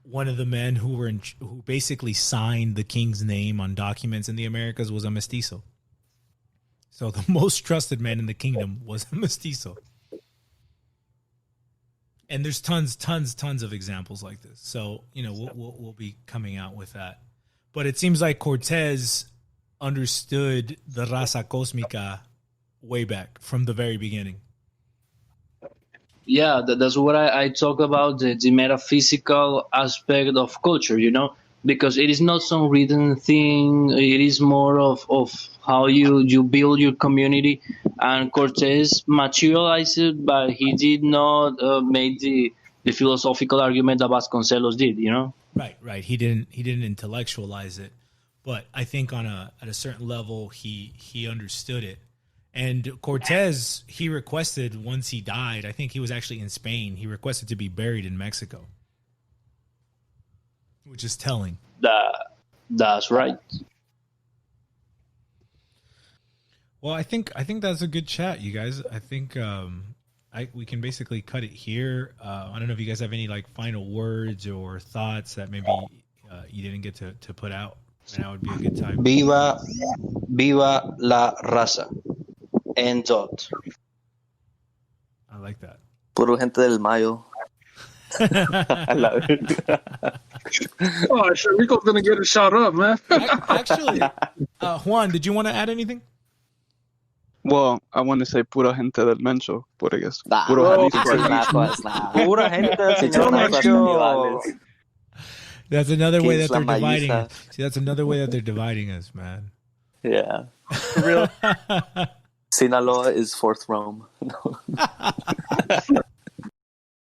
One of the men who basically signed the king's name on documents in the Americas was a mestizo. So the most trusted man in the kingdom was a mestizo. And there's tons of examples like this. So, you know, we'll be coming out with that. But it seems like Cortez understood the raza cósmica way back from the very beginning. Yeah, that's what I talk about, the metaphysical aspect of culture, you know, because it is not some written thing. It is more of how you build your community. And Cortez materialized it, but he did not make the philosophical argument that Vasconcelos did, you know. Right. He didn't intellectualize it, but I think at a certain level he understood it. And Cortez, he requested, once he died, I think he was actually in Spain, he requested to be buried in Mexico, which is telling. That's right. Well, I think that's a good chat, you guys. I think we can basically cut it here. I don't know if you guys have any like final words or thoughts that maybe you didn't get to put out. Now would be a good time. Viva la raza. End dot. I like that. Puro gente del Mayo. Oh, shit, Rico's gonna get a shot up, man. Actually, Juan, did you want to add anything? Well, I want to say pura gente del Mencho, but I guess Nah, puro Pura gente del señor Rancho. That's another way that they're dividing us. See, that's another way that they're dividing us, man. Yeah. For real. Sinaloa is fourth Rome.